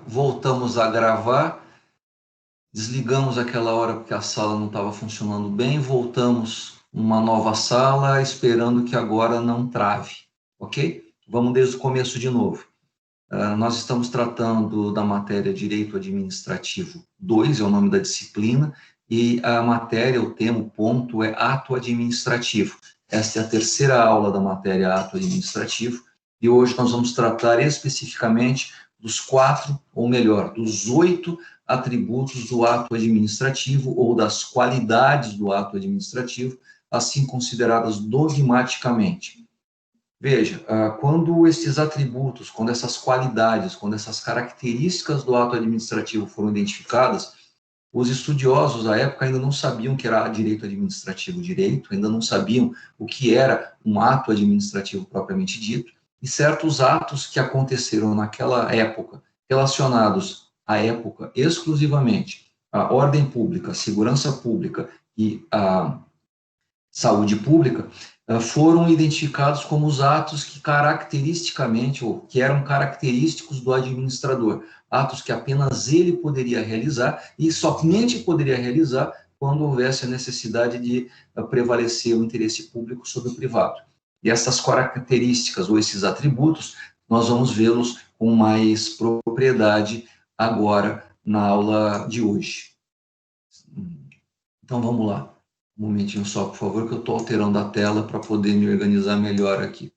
voltamos a gravar, desligamos aquela hora porque a sala não estava funcionando bem, voltamos uma nova sala, esperando que agora não trave, ok? Vamos desde o começo de novo. Nós estamos tratando da matéria Direito Administrativo 2, é o nome da disciplina, e a matéria, o tema, o ponto é ato administrativo. Esta é a terceira aula da matéria ato administrativo, e hoje nós vamos tratar especificamente dos 4, ou melhor, dos 8 atributos do ato administrativo ou das qualidades do ato administrativo, assim consideradas dogmaticamente. Veja, quando esses atributos, quando essas qualidades, quando essas características do ato administrativo foram identificadas, os estudiosos à época ainda não sabiam que era direito administrativo direito, ainda não sabiam o que era um ato administrativo propriamente dito, e certos atos que aconteceram naquela época, relacionados à época exclusivamente à ordem pública, segurança pública e à saúde pública, foram identificados como os atos que caracteristicamente, ou que eram característicos do administrador, atos que apenas ele poderia realizar e somente poderia realizar quando houvesse a necessidade de prevalecer o interesse público sobre o privado. E essas características ou esses atributos, nós vamos vê-los com mais propriedade agora na aula de hoje. Então, vamos lá. Um momentinho só, por favor, que eu estou alterando a tela para poder me organizar melhor aqui.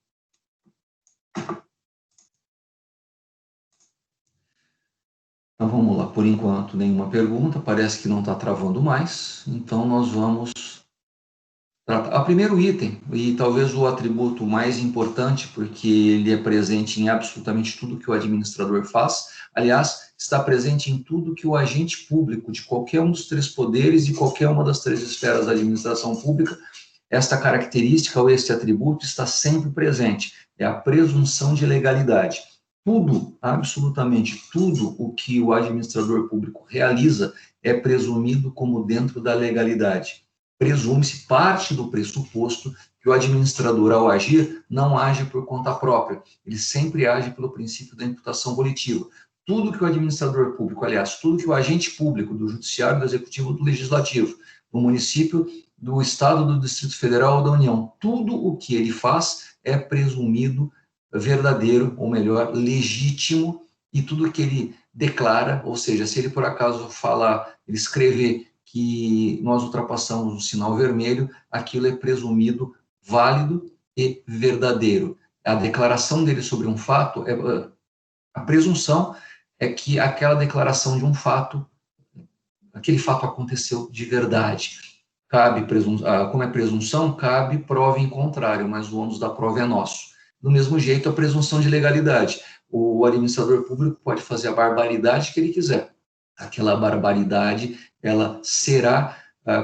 Então, vamos lá. Por enquanto, nenhuma pergunta. Parece que não está travando mais. Então, nós vamos tratar. O primeiro item, e talvez o atributo mais importante, porque ele é presente em absolutamente tudo que o administrador faz. Aliás, está presente em tudo que o agente público de qualquer um dos 3 poderes e qualquer uma das 3 esferas da administração pública, esta característica ou este atributo está sempre presente, é a presunção de legalidade. Tudo, absolutamente tudo o que o administrador público realiza é presumido como dentro da legalidade. Presume-se, parte do pressuposto que o administrador, ao agir, não age por conta própria, ele sempre age pelo princípio da imputação volitiva. Tudo que o administrador público, aliás, tudo que o agente público do judiciário, do executivo, do legislativo, do município, do Estado, do Distrito Federal ou da União, tudo o que ele faz é presumido verdadeiro, ou melhor, legítimo, e tudo que ele declara, ou seja, se ele por acaso falar, ele escrever que nós ultrapassamos o sinal vermelho, aquilo é presumido válido e verdadeiro. A declaração dele sobre um fato, a presunção é que aquela declaração de um fato, aquele fato aconteceu de verdade. Cabe como é presunção, cabe prova em contrário, mas o ônus da prova é nosso. Do mesmo jeito, a presunção de legalidade. O administrador público pode fazer a barbaridade que ele quiser. Aquela barbaridade, ela será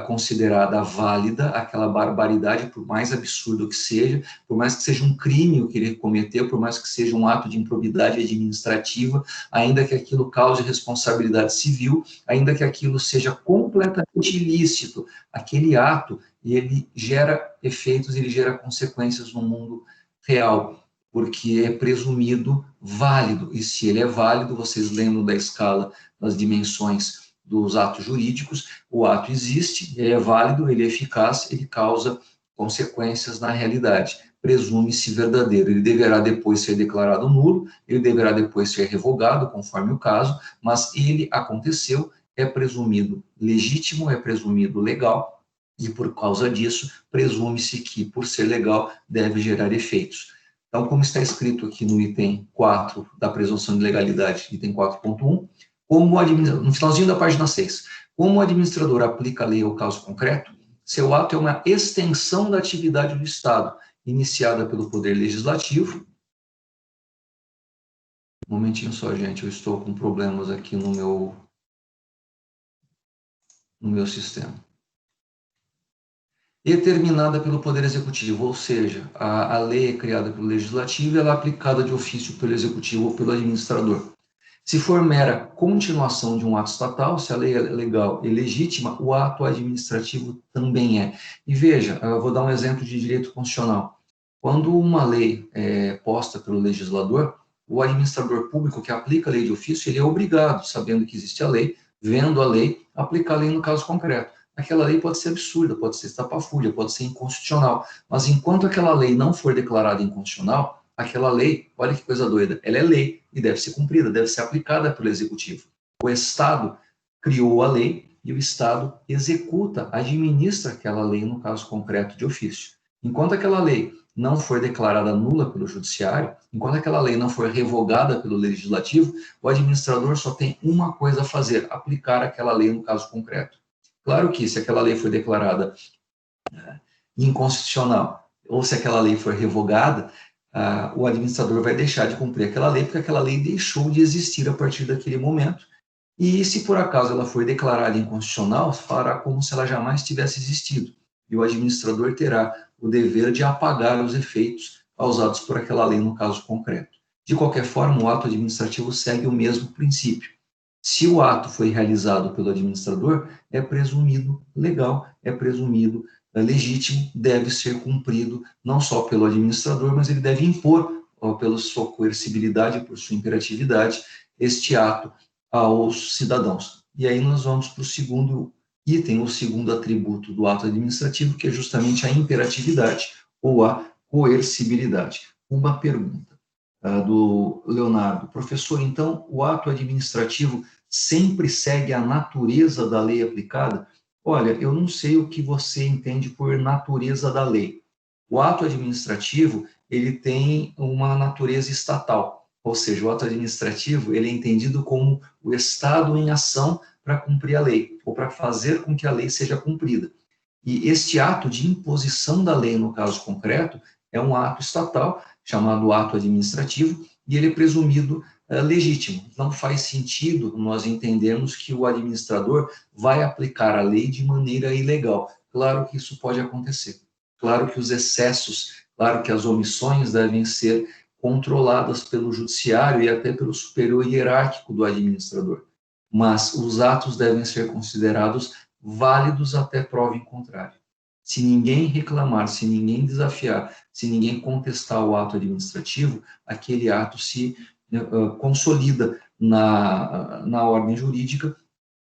considerada válida, aquela barbaridade, por mais absurdo que seja, por mais que seja um crime o que ele cometeu, por mais que seja um ato de improbidade administrativa, ainda que aquilo cause responsabilidade civil, ainda que aquilo seja completamente ilícito, aquele ato, ele gera efeitos, ele gera consequências no mundo real, porque é presumido válido, e se ele é válido, vocês lembram da escala das dimensões dos atos jurídicos, o ato existe, ele é válido, ele é eficaz, ele causa consequências na realidade. Presume-se verdadeiro, ele deverá depois ser declarado nulo, ele deverá depois ser revogado, conforme o caso, mas ele aconteceu, é presumido legítimo, é presumido legal, e por causa disso, presume-se que, por ser legal, deve gerar efeitos. Então, como está escrito aqui no item 4 da presunção de legalidade, item 4.1, no finalzinho da página 6, como o administrador aplica a lei ao caso concreto, seu ato é uma extensão da atividade do Estado, iniciada pelo Poder Legislativo. Um momentinho só, gente, eu estou com problemas aqui no meu sistema. Determinada pelo Poder Executivo, ou seja, a lei é criada pelo Legislativo e ela é aplicada de ofício pelo Executivo ou pelo administrador. Se for mera continuação de um ato estatal, se a lei é legal e legítima, o ato administrativo também é. E veja, eu vou dar um exemplo de direito constitucional. Quando uma lei é posta pelo legislador, o administrador público que aplica a lei de ofício, ele é obrigado, sabendo que existe a lei, vendo a lei, aplicar a lei no caso concreto. Aquela lei pode ser absurda, pode ser estapafúrdia, pode ser inconstitucional, mas enquanto aquela lei não for declarada inconstitucional, aquela lei, olha que coisa doida, ela é lei e deve ser cumprida, deve ser aplicada pelo Executivo. O Estado criou a lei e o Estado executa, administra aquela lei no caso concreto de ofício. Enquanto aquela lei não for declarada nula pelo Judiciário, enquanto aquela lei não for revogada pelo Legislativo, o administrador só tem uma coisa a fazer, aplicar aquela lei no caso concreto. Claro que se aquela lei foi declarada inconstitucional ou se aquela lei for revogada, o administrador vai deixar de cumprir aquela lei, porque aquela lei deixou de existir a partir daquele momento. E se por acaso ela for declarada inconstitucional, fará como se ela jamais tivesse existido. E o administrador terá o dever de apagar os efeitos causados por aquela lei no caso concreto. De qualquer forma, o ato administrativo segue o mesmo princípio. Se o ato foi realizado pelo administrador, é presumido legal, é presumido legítimo, deve ser cumprido não só pelo administrador, mas ele deve impor, pela sua coercibilidade, por sua imperatividade, este ato aos cidadãos. E aí nós vamos para o segundo item, o segundo atributo do ato administrativo, que é justamente a imperatividade ou a coercibilidade. Uma pergunta do Leonardo. Professor, então, o ato administrativo sempre segue a natureza da lei aplicada? Olha, eu não sei o que você entende por natureza da lei. O ato administrativo, ele tem uma natureza estatal, ou seja, o ato administrativo, ele é entendido como o Estado em ação para cumprir a lei, ou para fazer com que a lei seja cumprida. E este ato de imposição da lei, no caso concreto, é um ato estatal, chamado ato administrativo, e ele é presumido legítimo. Não faz sentido nós entendermos que o administrador vai aplicar a lei de maneira ilegal. Claro que isso pode acontecer. Claro que os excessos, claro que as omissões devem ser controladas pelo judiciário e até pelo superior hierárquico do administrador. Mas os atos devem ser considerados válidos até prova em contrário. Se ninguém reclamar, se ninguém desafiar, se ninguém contestar o ato administrativo, aquele ato se consolida na ordem jurídica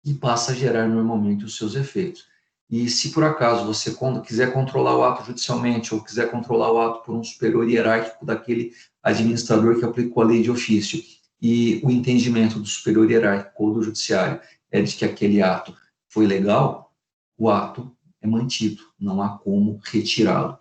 e passa a gerar normalmente os seus efeitos. E se por acaso você quiser controlar o ato judicialmente ou quiser controlar o ato por um superior hierárquico daquele administrador que aplicou a lei de ofício e o entendimento do superior hierárquico ou do judiciário é de que aquele ato foi legal, o ato é mantido, não há como retirá-lo.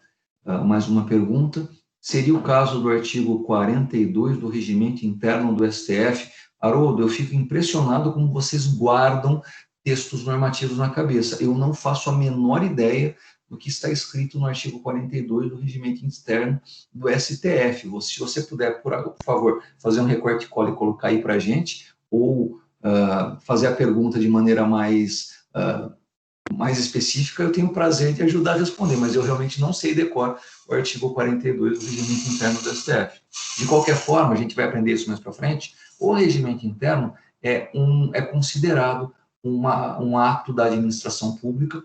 Mais uma pergunta. Seria o caso do artigo 42 do Regimento Interno do STF? Haroldo, eu fico impressionado como vocês guardam textos normativos na cabeça. Eu não faço a menor ideia do que está escrito no artigo 42 do Regimento Interno do STF. Se você puder, por favor, fazer um recorte e cola e colocar aí para a gente, ou fazer a pergunta de maneira mais específica, eu tenho o prazer de ajudar a responder, mas eu realmente não sei decor o artigo 42 do Regimento Interno do STF. De qualquer forma, a gente vai aprender isso mais para frente, o regimento interno é considerado um ato da administração pública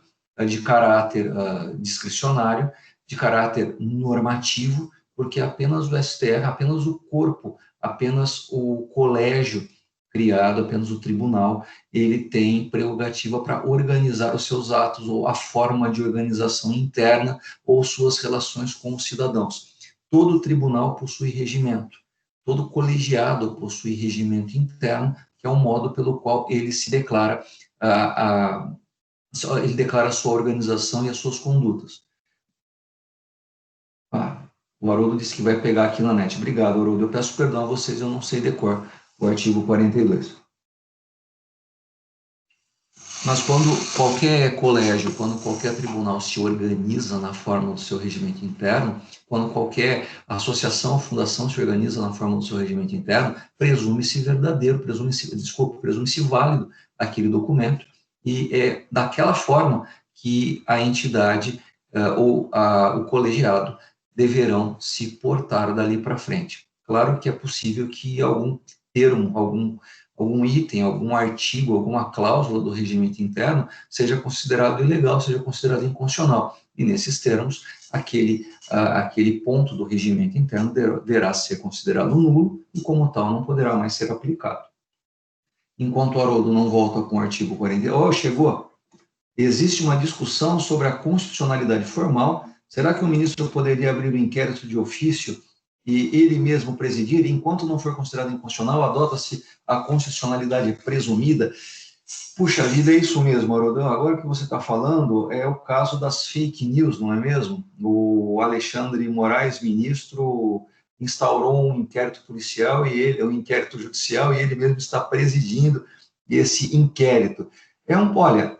de caráter discricionário, de caráter normativo, porque apenas o STF, apenas o corpo, apenas o colégio criado, apenas o tribunal, ele tem prerrogativa para organizar os seus atos, ou a forma de organização interna, ou suas relações com os cidadãos. Todo tribunal possui regimento, todo colegiado possui regimento interno, que é o modo pelo qual ele se declara, ele declara a sua organização e as suas condutas. O Haroldo disse que vai pegar aqui na net. Obrigado, Haroldo. Eu peço perdão a vocês, eu não sei decor o artigo 42. Mas quando qualquer colégio, quando qualquer tribunal se organiza na forma do seu regimento interno, quando qualquer associação ou fundação se organiza na forma do seu regimento interno, presume-se verdadeiro, presume-se válido aquele documento, e é daquela forma que a entidade ou o colegiado deverão se portar dali para frente. Claro que é possível que algum termo, algum item, algum artigo, alguma cláusula do regimento interno seja considerado ilegal, seja considerado inconstitucional. E, nesses termos, aquele ponto do regimento interno deverá ser considerado nulo e, como tal, não poderá mais ser aplicado. Enquanto o Haroldo não volta com o artigo 40... Oh, chegou! Existe uma discussão sobre a constitucionalidade formal. Será que o ministro poderia abrir um inquérito de ofício e ele mesmo presidir? Enquanto não for considerado inconstitucional, adota-se a constitucionalidade presumida. Puxa vida, é isso mesmo, Haroldo. Agora que você está falando, é o caso das fake news, não é mesmo? O Alexandre de Moraes, ministro, instaurou um inquérito policial, um inquérito judicial, e ele mesmo está presidindo esse inquérito. Olha,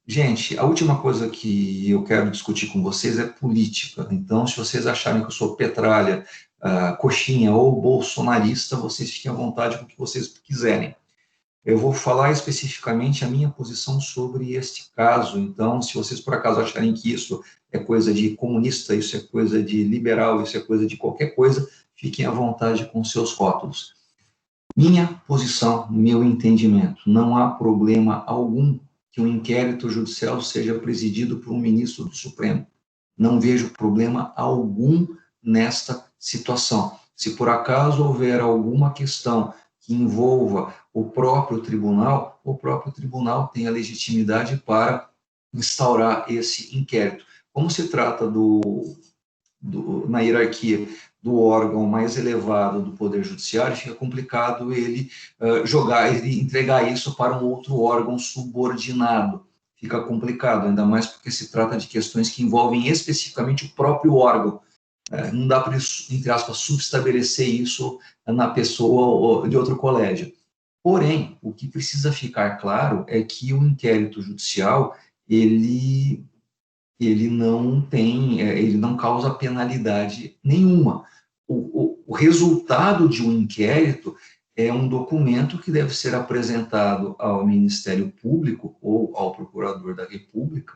gente, a última coisa que eu quero discutir com vocês é política. Então, se vocês acharem que eu sou petralha, coxinha ou bolsonarista, vocês fiquem à vontade com o que vocês quiserem. Eu vou falar especificamente a minha posição sobre este caso. Então, se vocês por acaso acharem que isso é coisa de comunista, isso é coisa de liberal, isso é coisa de qualquer coisa, fiquem à vontade com seus rótulos. Minha posição, meu entendimento, não há problema algum que um inquérito judicial seja presidido por um ministro do Supremo. Não vejo problema algum nesta situação. Se por acaso houver alguma questão que envolva o próprio tribunal tem a legitimidade para instaurar esse inquérito. Como se trata na hierarquia do órgão mais elevado do Poder Judiciário, fica complicado ele ele entregar isso para um outro órgão subordinado. Fica complicado, ainda mais porque se trata de questões que envolvem especificamente o próprio órgão. Não dá para, entre aspas, subestabelecer isso na pessoa de outro colégio. Porém, o que precisa ficar claro é que o inquérito judicial, ele não causa penalidade nenhuma. O resultado de um inquérito é um documento que deve ser apresentado ao Ministério Público ou ao Procurador da República,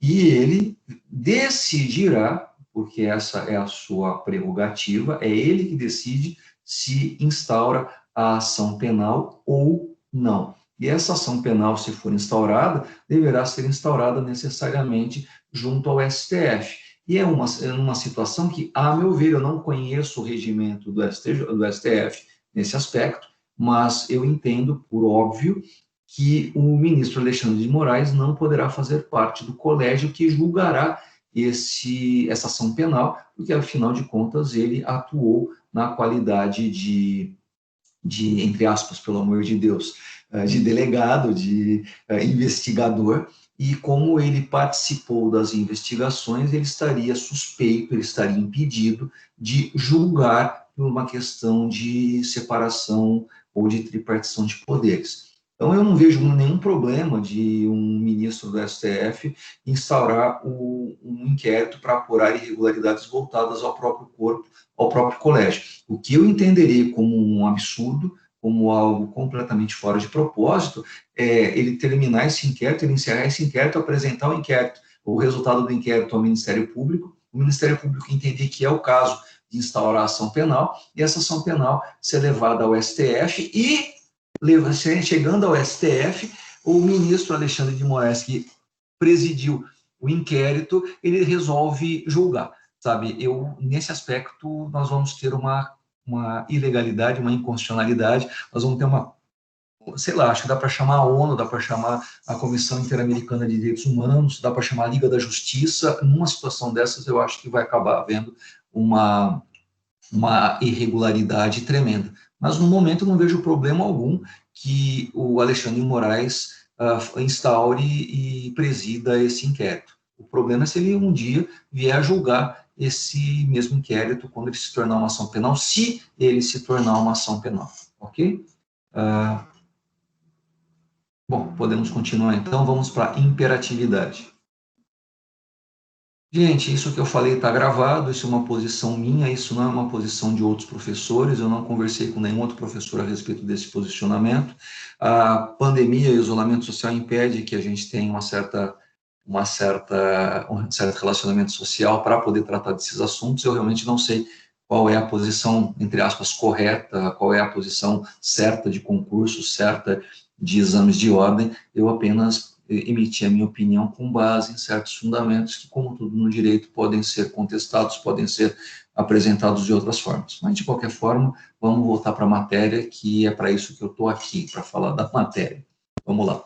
e ele decidirá, porque essa é a sua prerrogativa, é ele que decide se instaura a ação penal ou não. E essa ação penal, se for instaurada, deverá ser instaurada necessariamente junto ao STF. E é uma situação que, a meu ver, eu não conheço o regimento do STF nesse aspecto, mas eu entendo, por óbvio, que o ministro Alexandre de Moraes não poderá fazer parte do colégio que julgará essa ação penal, porque, afinal de contas, ele atuou na qualidade de entre aspas, pelo amor de Deus, de delegado, de investigador, e como ele participou das investigações, ele estaria suspeito, ele estaria impedido de julgar por uma questão de separação ou de tripartição de poderes. Então, eu não vejo nenhum problema de um ministro do STF instaurar um inquérito para apurar irregularidades voltadas ao próprio corpo, ao próprio colégio. O que eu entenderia como um absurdo, como algo completamente fora de propósito, é ele terminar esse inquérito, ele encerrar esse inquérito, apresentar o inquérito, o resultado do inquérito ao Ministério Público, o Ministério Público entender que é o caso de instaurar a ação penal, e essa ação penal ser levada ao STF e, chegando ao STF, o ministro Alexandre de Moraes, que presidiu o inquérito, ele resolve julgar, sabe? Nesse aspecto, nós vamos ter uma ilegalidade, uma inconstitucionalidade, nós vamos ter sei lá, acho que dá para chamar a ONU, dá para chamar a Comissão Interamericana de Direitos Humanos, dá para chamar a Liga da Justiça. Numa situação dessas, eu acho que vai acabar havendo uma irregularidade tremenda. Mas, no momento, não vejo problema algum que o Alexandre de Moraes instaure e presida esse inquérito. O problema é se ele um dia vier a julgar esse mesmo inquérito quando ele se tornar uma ação penal, se ele se tornar uma ação penal, ok? Bom, podemos continuar então, vamos para a imperatividade. Gente, isso que eu falei está gravado, isso é uma posição minha, isso não é uma posição de outros professores, eu não conversei com nenhum outro professor a respeito desse posicionamento. A pandemia e o isolamento social impede que a gente tenha um certo relacionamento social para poder tratar desses assuntos. Eu realmente não sei qual é a posição, entre aspas, correta, qual é a posição certa de concurso, certa de exames de ordem. Eu apenas emiti a minha opinião com base em certos fundamentos que, como tudo no direito, podem ser contestados, podem ser apresentados de outras formas. Mas, de qualquer forma, vamos voltar para a matéria, que é para isso que eu estou aqui, para falar da matéria. Vamos lá.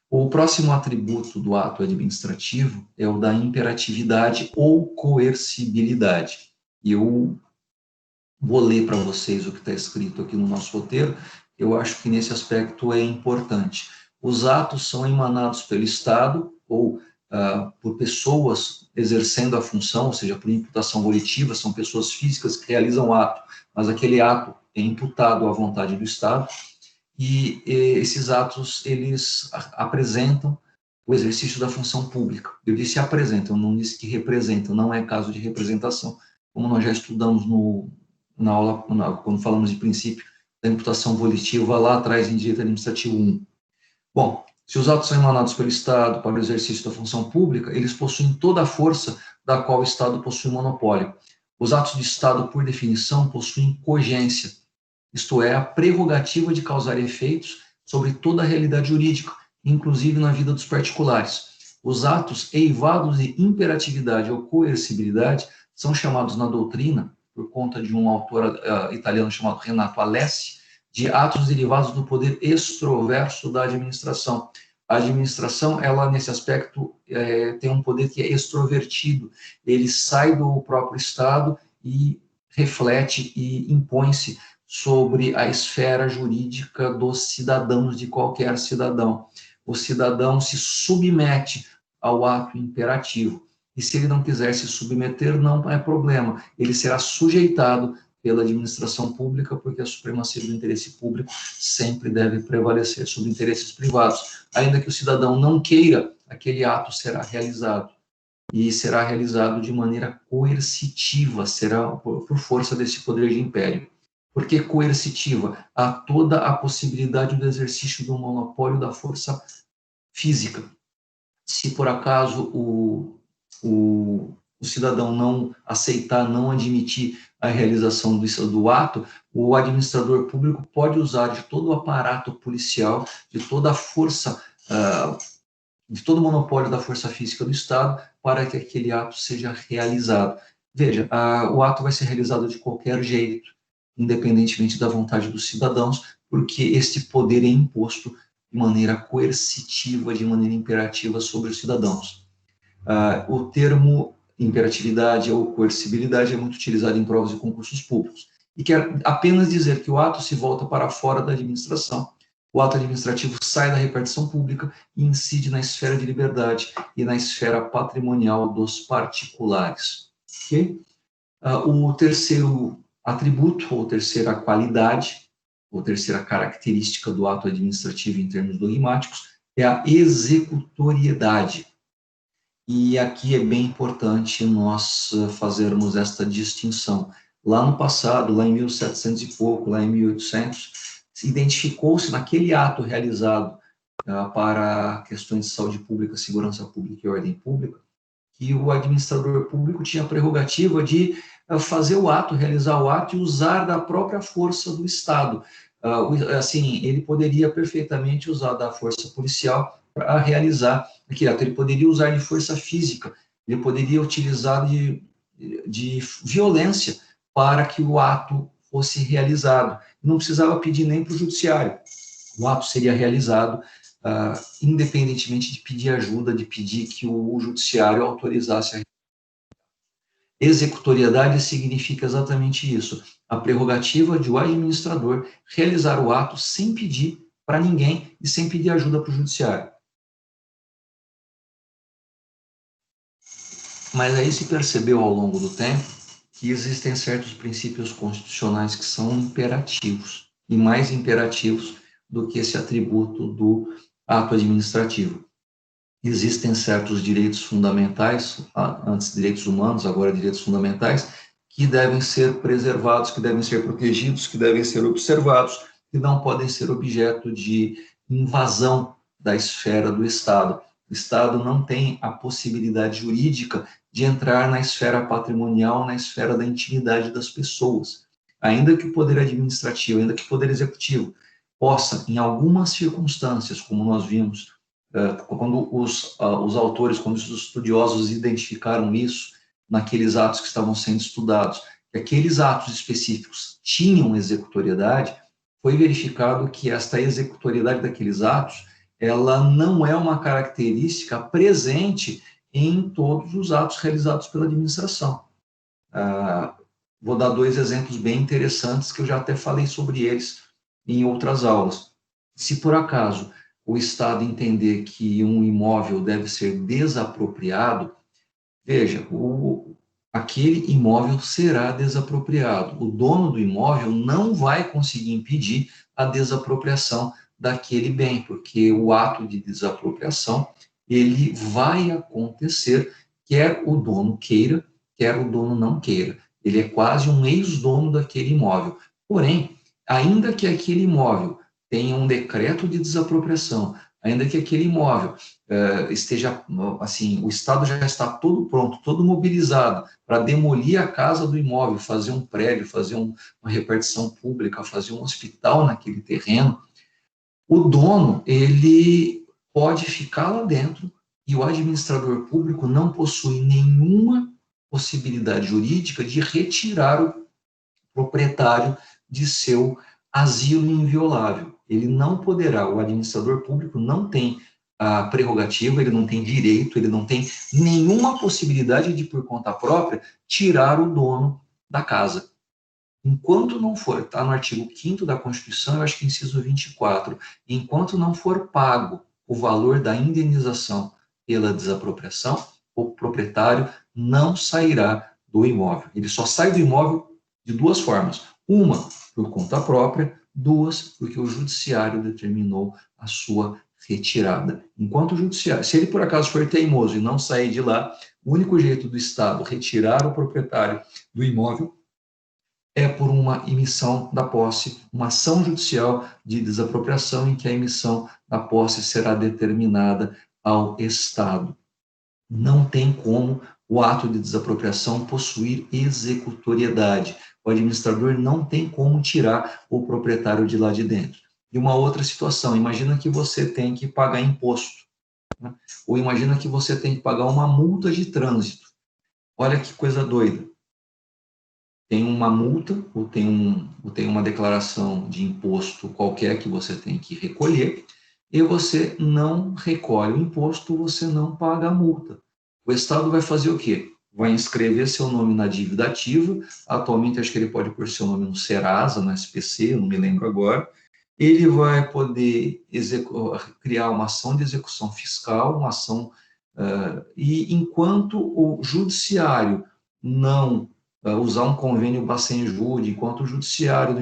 O próximo atributo do ato administrativo é o da imperatividade ou coercibilidade. E eu vou ler para vocês o que está escrito aqui no nosso roteiro. Eu acho que nesse aspecto é importante. Os atos são emanados pelo Estado ou por pessoas exercendo a função, ou seja, por imputação volitiva, são pessoas físicas que realizam o ato, mas aquele ato é imputado à vontade do Estado, e esses atos, eles apresentam o exercício da função pública. Eu disse apresentam, não disse que representam, não é caso de representação, como nós já estudamos na aula, quando falamos de princípio da imputação volitiva, lá atrás em Direito Administrativo 1. Bom, se os atos são emanados pelo Estado para o exercício da função pública, eles possuem toda a força da qual o Estado possui monopólio. Os atos de Estado, por definição, possuem cogência, isto é, a prerrogativa de causar efeitos sobre toda a realidade jurídica, inclusive na vida dos particulares. Os atos eivados de imperatividade ou coercibilidade são chamados na doutrina, por conta de um autor italiano chamado Renato Alessi, de atos derivados do poder extroverso da administração. A administração, ela, nesse aspecto, tem um poder que é extrovertido. Ele sai do próprio Estado e reflete e impõe-se sobre a esfera jurídica dos cidadãos, de qualquer cidadão. O cidadão se submete ao ato imperativo. E se ele não quiser se submeter, não é problema. Ele será sujeitado pela administração pública, porque a supremacia do interesse público sempre deve prevalecer sobre interesses privados. Ainda que o cidadão não queira, aquele ato será realizado. E será realizado de maneira coercitiva, será por força desse poder de império. Por que coercitiva? Há toda a possibilidade do exercício do monopólio da força física. Se por acaso o cidadão não aceitar, não admitir a realização do ato, o administrador público pode usar de todo o aparato policial, de toda a força, de todo o monopólio da força física do Estado para que aquele ato seja realizado. Veja, o ato vai ser realizado de qualquer jeito, independentemente da vontade dos cidadãos, porque este poder é imposto de maneira coercitiva, de maneira imperativa sobre os cidadãos. O termo imperatividade ou coercibilidade é muito utilizado em provas de concursos públicos, e quer apenas dizer que o ato se volta para fora da administração, o ato administrativo sai da repartição pública e incide na esfera de liberdade e na esfera patrimonial dos particulares. Okay? O terceiro atributo, ou terceira qualidade, ou terceira característica do ato administrativo em termos dogmáticos, é a executoriedade. E aqui é bem importante nós fazermos esta distinção. Lá no passado, lá em 1700 e pouco, lá em 1800, identificou-se naquele ato realizado para questões de saúde pública, segurança pública e ordem pública, que o administrador público tinha a prerrogativa de fazer o ato, realizar o ato e usar da própria força do Estado. Assim, ele poderia perfeitamente usar da força policial para realizar aquele ato. Ele poderia usar de força física, ele poderia utilizar de violência para que o ato fosse realizado. Não precisava pedir nem para o judiciário. O ato seria realizado independentemente de pedir ajuda, de pedir que o judiciário autorizasse a executoriedade significa exatamente isso, a prerrogativa de o administrador realizar o ato sem pedir para ninguém e sem pedir ajuda para o judiciário. Mas aí se percebeu ao longo do tempo que existem certos princípios constitucionais que são imperativos, e mais imperativos do que esse atributo do ato administrativo. Existem certos direitos fundamentais, antes direitos humanos, agora direitos fundamentais, que devem ser preservados, que devem ser protegidos, que devem ser observados, que não podem ser objeto de invasão da esfera do Estado. O Estado não tem a possibilidade jurídica de entrar na esfera patrimonial, na esfera da intimidade das pessoas. Ainda que o poder administrativo, ainda que o poder executivo possa, em algumas circunstâncias, como nós vimos, quando os autores, quando os estudiosos identificaram isso, naqueles atos que estavam sendo estudados, que aqueles atos específicos tinham executoriedade, foi verificado que esta executoriedade daqueles atos, ela não é uma característica presente em todos os atos realizados pela administração. Vou dar dois exemplos bem interessantes que eu já até falei sobre eles em outras aulas. Se por acaso o Estado entender que um imóvel deve ser desapropriado, veja, aquele imóvel será desapropriado. O dono do imóvel não vai conseguir impedir a desapropriação daquele bem, porque o ato de desapropriação ele vai acontecer, quer o dono queira, quer o dono não queira. Ele é quase um ex-dono daquele imóvel. Porém, ainda que aquele imóvel tenha um decreto de desapropriação, ainda que aquele imóvel esteja, assim, o Estado já está todo pronto, todo mobilizado para demolir a casa do imóvel, fazer um prédio, fazer uma repartição pública, fazer um hospital naquele terreno, o dono, ele pode ficar lá dentro e o administrador público não possui nenhuma possibilidade jurídica de retirar o proprietário de seu asilo inviolável. Ele não poderá, o administrador público não tem a prerrogativa, ele não tem direito, ele não tem nenhuma possibilidade de, por conta própria, tirar o dono da casa. Enquanto não for, está no artigo 5º da Constituição, eu acho que inciso 24, enquanto não for pago o valor da indenização pela desapropriação, o proprietário não sairá do imóvel. Ele só sai do imóvel de duas formas. Uma, por conta própria, duas, porque o judiciário determinou a sua retirada. Enquanto o judiciário, se ele por acaso for teimoso e não sair de lá, o único jeito do Estado retirar o proprietário do imóvel é por uma emissão da posse, uma ação judicial de desapropriação em que a emissão da posse será determinada ao Estado. Não tem como o ato de desapropriação possuir executoriedade. O administrador não tem como tirar o proprietário de lá de dentro. E uma outra situação, imagina que você tem que pagar imposto, né? Ou imagina que você tem que pagar uma multa de trânsito. Olha que coisa doida. Tem uma multa ou tem uma declaração de imposto qualquer que você tem que recolher e você não recolhe o imposto, você não paga a multa. O Estado vai fazer o quê? Vai inscrever seu nome na dívida ativa, atualmente acho que ele pode pôr seu nome no Serasa, no SPC, eu não me lembro agora. Ele vai poder criar uma ação de execução fiscal, uma ação, e enquanto o judiciário não usar um convênio Bacen-Jude, enquanto o judiciário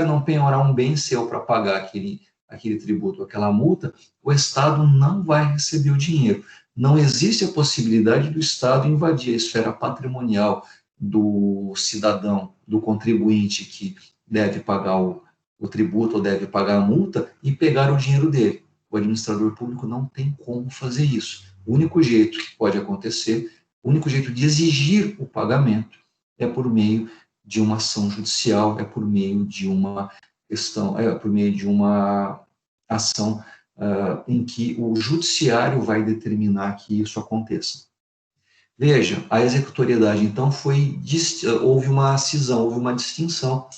não penhorar um bem seu para pagar aquele tributo, aquela multa, o Estado não vai receber o dinheiro. Não existe a possibilidade do Estado invadir a esfera patrimonial do cidadão, do contribuinte que deve pagar o tributo ou deve pagar a multa e pegar o dinheiro dele. O administrador público não tem como fazer isso. O único jeito que pode acontecer, o único jeito de exigir o pagamento é por meio de uma ação judicial, é por meio de uma questão, é por meio de uma ação em que o judiciário vai determinar que isso aconteça. Veja, a executoriedade, então, houve uma cisão, houve uma distinção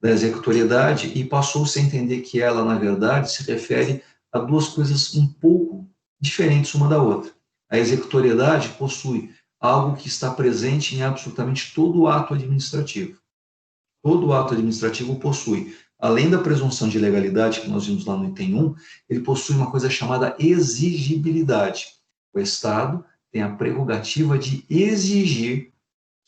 da executoriedade e passou-se a entender que ela, na verdade, se refere a duas coisas um pouco diferentes uma da outra. A executoriedade possui algo que está presente em absolutamente todo o ato administrativo. Todo ato administrativo possui, além da presunção de legalidade, que nós vimos lá no item 1, ele possui uma coisa chamada exigibilidade. O Estado tem a prerrogativa de exigir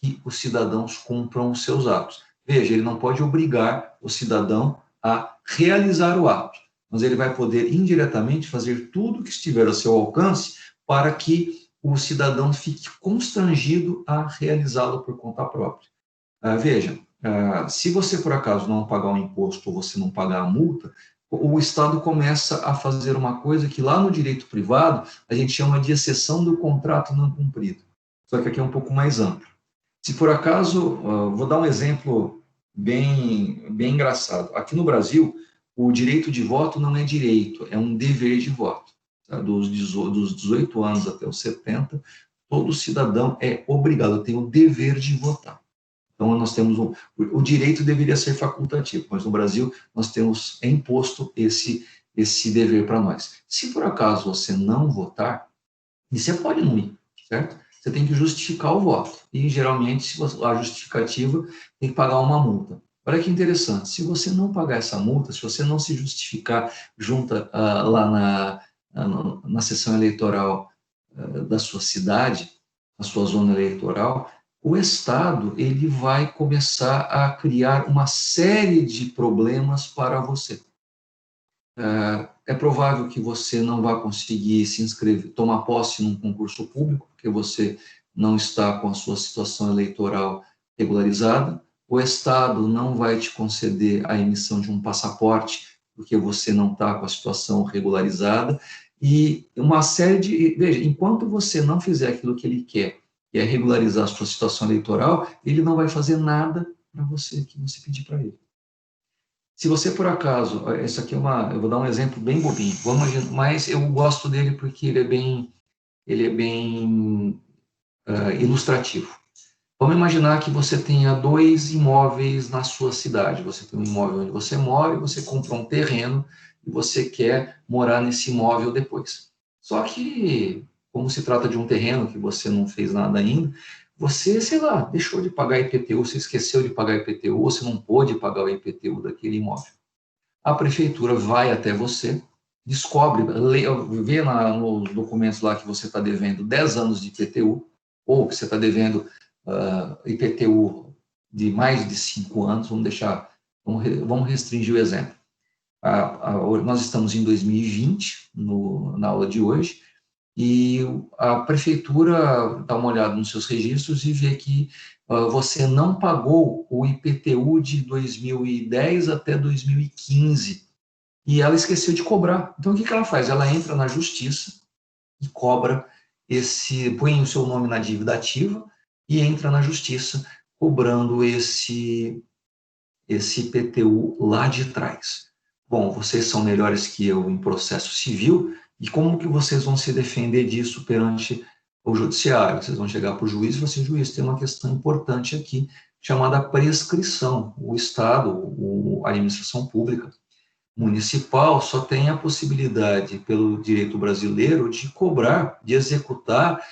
que os cidadãos cumpram os seus atos. Veja, ele não pode obrigar o cidadão a realizar o ato, mas ele vai poder indiretamente fazer tudo o que estiver ao seu alcance para que o cidadão fique constrangido a realizá-lo por conta própria. Veja, se você por acaso não pagar o imposto ou você não pagar a multa, o Estado começa a fazer uma coisa que lá no direito privado a gente chama de exceção do contrato não cumprido. Só que aqui é um pouco mais amplo. Se por acaso, vou dar um exemplo bem engraçado. Aqui no Brasil, o direito de voto não é direito, é um dever de voto. Tá? Dos 18 anos até os 70, todo cidadão é obrigado, tem o dever de votar. Então, nós temos o direito deveria ser facultativo, mas no Brasil nós temos imposto esse dever para nós. Se por acaso você não votar, e você pode não ir, certo? Você tem que justificar o voto. E, geralmente, se a justificativa tem que pagar uma multa. Olha que interessante, se você não pagar essa multa, se você não se justificar lá na sessão eleitoral da sua cidade, na sua zona eleitoral, o Estado ele vai começar a criar uma série de problemas para você. É provável que você não vá conseguir se inscrever, tomar posse num concurso público, porque você não está com a sua situação eleitoral regularizada. O Estado não vai te conceder a emissão de um passaporte, porque você não está com a situação regularizada. E uma série de. Veja, enquanto você não fizer aquilo que ele quer, que é regularizar a sua situação eleitoral, ele não vai fazer nada para você que você pedir para ele. Se você, por acaso, isso aqui eu vou dar um exemplo bem bobinho, mas eu gosto dele porque ele é bem ilustrativo. Vamos imaginar que você tenha 2 imóveis na sua cidade. Você tem um imóvel onde você mora e você comprou um terreno e você quer morar nesse imóvel depois. Só que, como se trata de um terreno que você não fez nada ainda, você, sei lá, deixou de pagar IPTU, você esqueceu de pagar IPTU, ou você não pôde pagar o IPTU daquele imóvel. A prefeitura vai até você, descobre, vê nos documentos lá que você está devendo 10 anos de IPTU, ou que você está devendo IPTU de mais de 5 anos, vamos restringir o exemplo. Nós estamos em 2020, na aula de hoje, e a prefeitura dá uma olhada nos seus registros e vê que você não pagou o IPTU de 2010 até 2015, e ela esqueceu de cobrar. Então, o que ela faz? Ela entra na justiça e cobra põe o seu nome na dívida ativa e entra na justiça cobrando esse IPTU lá de trás. Bom, vocês são melhores que eu em processo civil, e como que vocês vão se defender disso perante o judiciário? Vocês vão chegar para o juiz e falar assim, juiz, tem uma questão importante aqui, chamada prescrição. O Estado, a administração pública municipal só tem a possibilidade, pelo direito brasileiro, de cobrar, de executar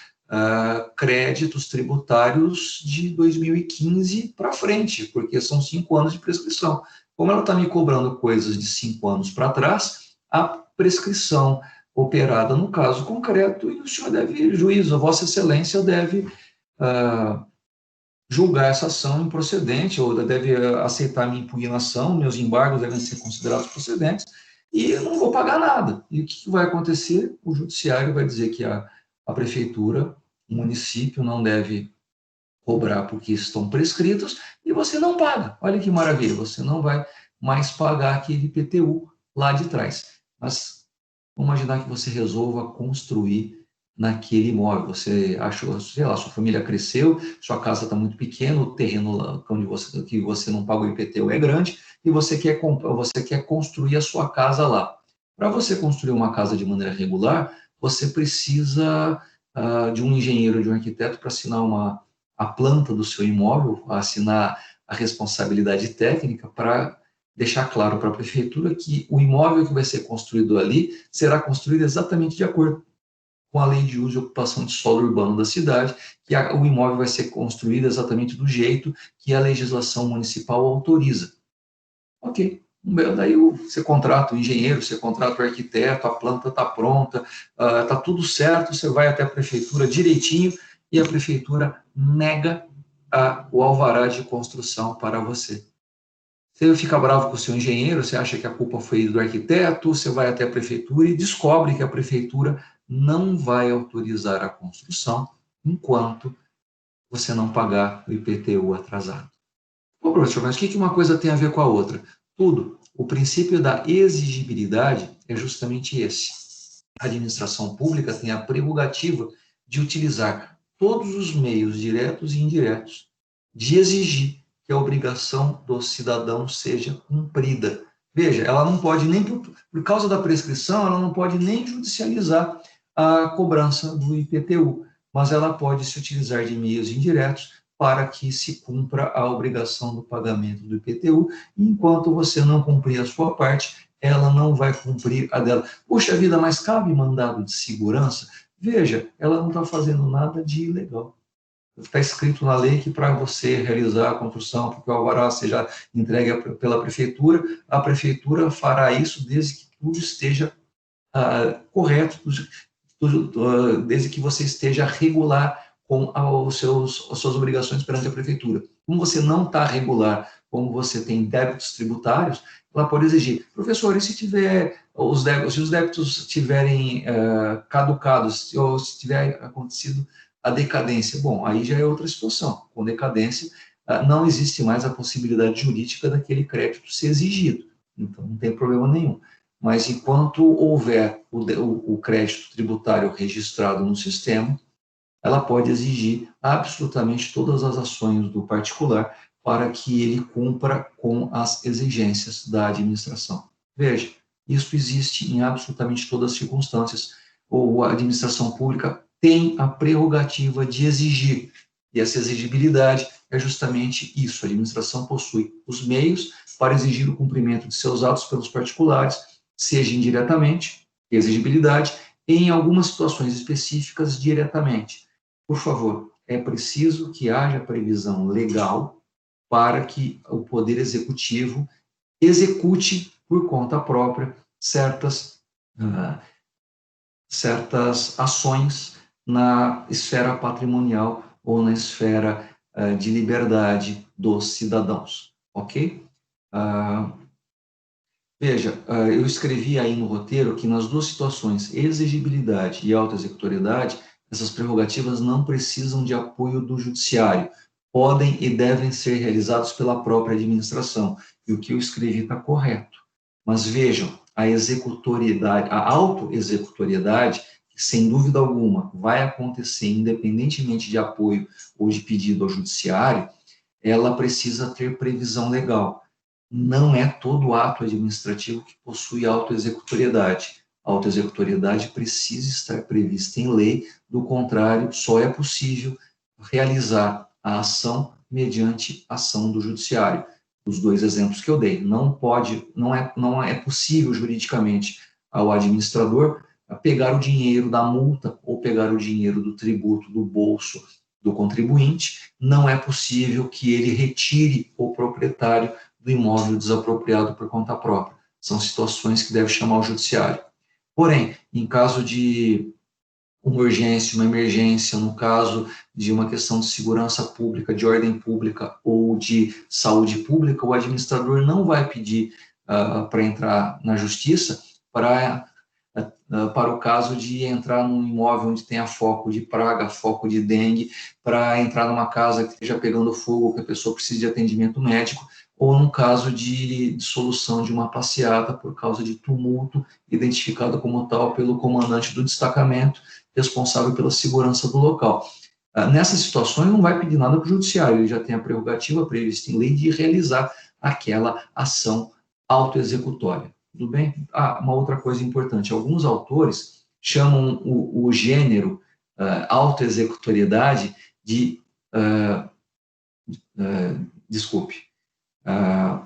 créditos tributários de 2015 para frente, porque são 5 anos de prescrição. Como ela está me cobrando coisas de 5 anos para trás, a prescrição operada no caso concreto, e o senhor deve, juízo, a Vossa Excelência deve julgar essa ação improcedente, ou deve aceitar minha impugnação, meus embargos devem ser considerados procedentes, e eu não vou pagar nada. E o que vai acontecer? O judiciário vai dizer que a prefeitura, o município não deve cobrar porque estão prescritos, e você não paga. Olha que maravilha, você não vai mais pagar aquele IPTU lá de trás. Mas vamos imaginar que você resolva construir naquele imóvel. Você achou, sei lá, sua família cresceu, sua casa está muito pequena, o terreno que você não paga o IPTU é grande, e você quer construir a sua casa lá. Para você construir uma casa de maneira regular, você precisa de um engenheiro, de um arquiteto para assinar a planta do seu imóvel, assinar a responsabilidade técnica para deixar claro para a prefeitura que o imóvel que vai ser construído ali será construído exatamente de acordo com a lei de uso e ocupação de solo urbano da cidade, que o imóvel vai ser construído exatamente do jeito que a legislação municipal autoriza. Ok. Daí você contrata o engenheiro, você contrata o arquiteto, a planta está pronta, está tudo certo, você vai até a prefeitura direitinho e a prefeitura nega o alvará de construção para você. Você fica bravo com o seu engenheiro, você acha que a culpa foi do arquiteto, você vai até a prefeitura e descobre que a prefeitura não vai autorizar a construção enquanto você não pagar o IPTU atrasado. Pô, professor, mas o que uma coisa tem a ver com a outra? Tudo. o princípio da exigibilidade é justamente esse. A administração pública tem a prerrogativa de utilizar todos os meios diretos e indiretos de exigir que a obrigação do cidadão seja cumprida. Veja, ela não pode nem, por causa da prescrição, ela não pode nem judicializar a cobrança do IPTU, mas ela pode se utilizar de meios indiretos para que se cumpra a obrigação do pagamento do IPTU, e enquanto você não cumprir a sua parte, ela não vai cumprir a dela. Puxa vida, mas cabe mandado de segurança? Veja, ela não está fazendo nada de ilegal. Está escrito na lei que para você realizar a construção, porque o alvará seja entregue pela prefeitura, a prefeitura fará isso desde que tudo esteja correto, desde que você esteja regular com as suas obrigações perante a prefeitura. Como você não está regular, como você tem débitos tributários, ela pode exigir, professor, e se tiver se os débitos tiverem caducados, ou se tiver acontecido a decadência, bom, aí já é outra situação. Com decadência, não existe mais a possibilidade jurídica daquele crédito ser exigido, então não tem problema nenhum. Mas enquanto houver o crédito tributário registrado no sistema, ela pode exigir absolutamente todas as ações do particular para que ele cumpra com as exigências da administração. Veja, isso existe em absolutamente todas as circunstâncias. A administração pública tem a prerrogativa de exigir, e essa exigibilidade é justamente isso. A administração possui os meios para exigir o cumprimento de seus atos pelos particulares, seja indiretamente, exigibilidade, em algumas situações específicas, diretamente. Por favor, é preciso que haja previsão legal para que o Poder Executivo execute por conta própria certas ações na esfera patrimonial ou na esfera de liberdade dos cidadãos, ok? Veja, eu escrevi aí no roteiro que nas duas situações, exigibilidade e autoexecutoriedade, essas prerrogativas não precisam de apoio do judiciário, podem e devem ser realizados pela própria administração, e o que eu escrevi está correto. Mas vejam, a executoriedade, a autoexecutoriedade, que sem dúvida alguma vai acontecer independentemente de apoio ou de pedido ao judiciário, ela precisa ter previsão legal. Não é todo ato administrativo que possui autoexecutoriedade. A autoexecutoriedade precisa estar prevista em lei, do contrário, só é possível realizar a ação mediante ação do judiciário. Os dois exemplos que eu dei, não é possível juridicamente ao administrador pegar o dinheiro da multa ou pegar o dinheiro do tributo do bolso do contribuinte, não é possível que ele retire o proprietário do imóvel desapropriado por conta própria. São situações que deve chamar o judiciário. Porém, em caso de uma urgência, uma emergência, no caso de uma questão de segurança pública, de ordem pública ou de saúde pública, o administrador não vai pedir para entrar na justiça para o caso de entrar num imóvel onde tenha foco de praga, foco de dengue, para entrar numa casa que esteja pegando fogo, que a pessoa precise de atendimento médico, ou no caso de dissolução de uma passeata por causa de tumulto, identificado como tal pelo comandante do destacamento, responsável pela segurança do local. Nessas situações, não vai pedir nada para o judiciário, ele já tem a prerrogativa prevista em lei de realizar aquela ação autoexecutória. Tudo bem? Uma outra coisa importante, alguns autores chamam o gênero autoexecutoriedade de... desculpe.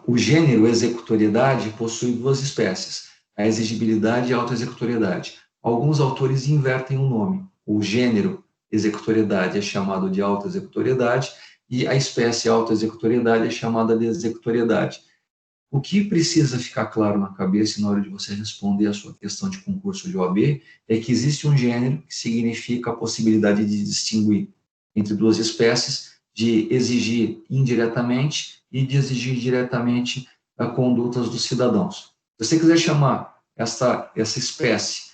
O gênero executoriedade possui duas espécies, a exigibilidade e a autoexecutoriedade. Alguns autores invertem o nome. O gênero executoriedade é chamado de autoexecutoriedade e a espécie autoexecutoriedade é chamada de executoriedade. O que precisa ficar claro na cabeça na hora de você responder a sua questão de concurso de OAB é que existe um gênero que significa a possibilidade de distinguir entre duas espécies, de exigir indiretamente e de exigir diretamente as condutas dos cidadãos. Se você quiser chamar essa espécie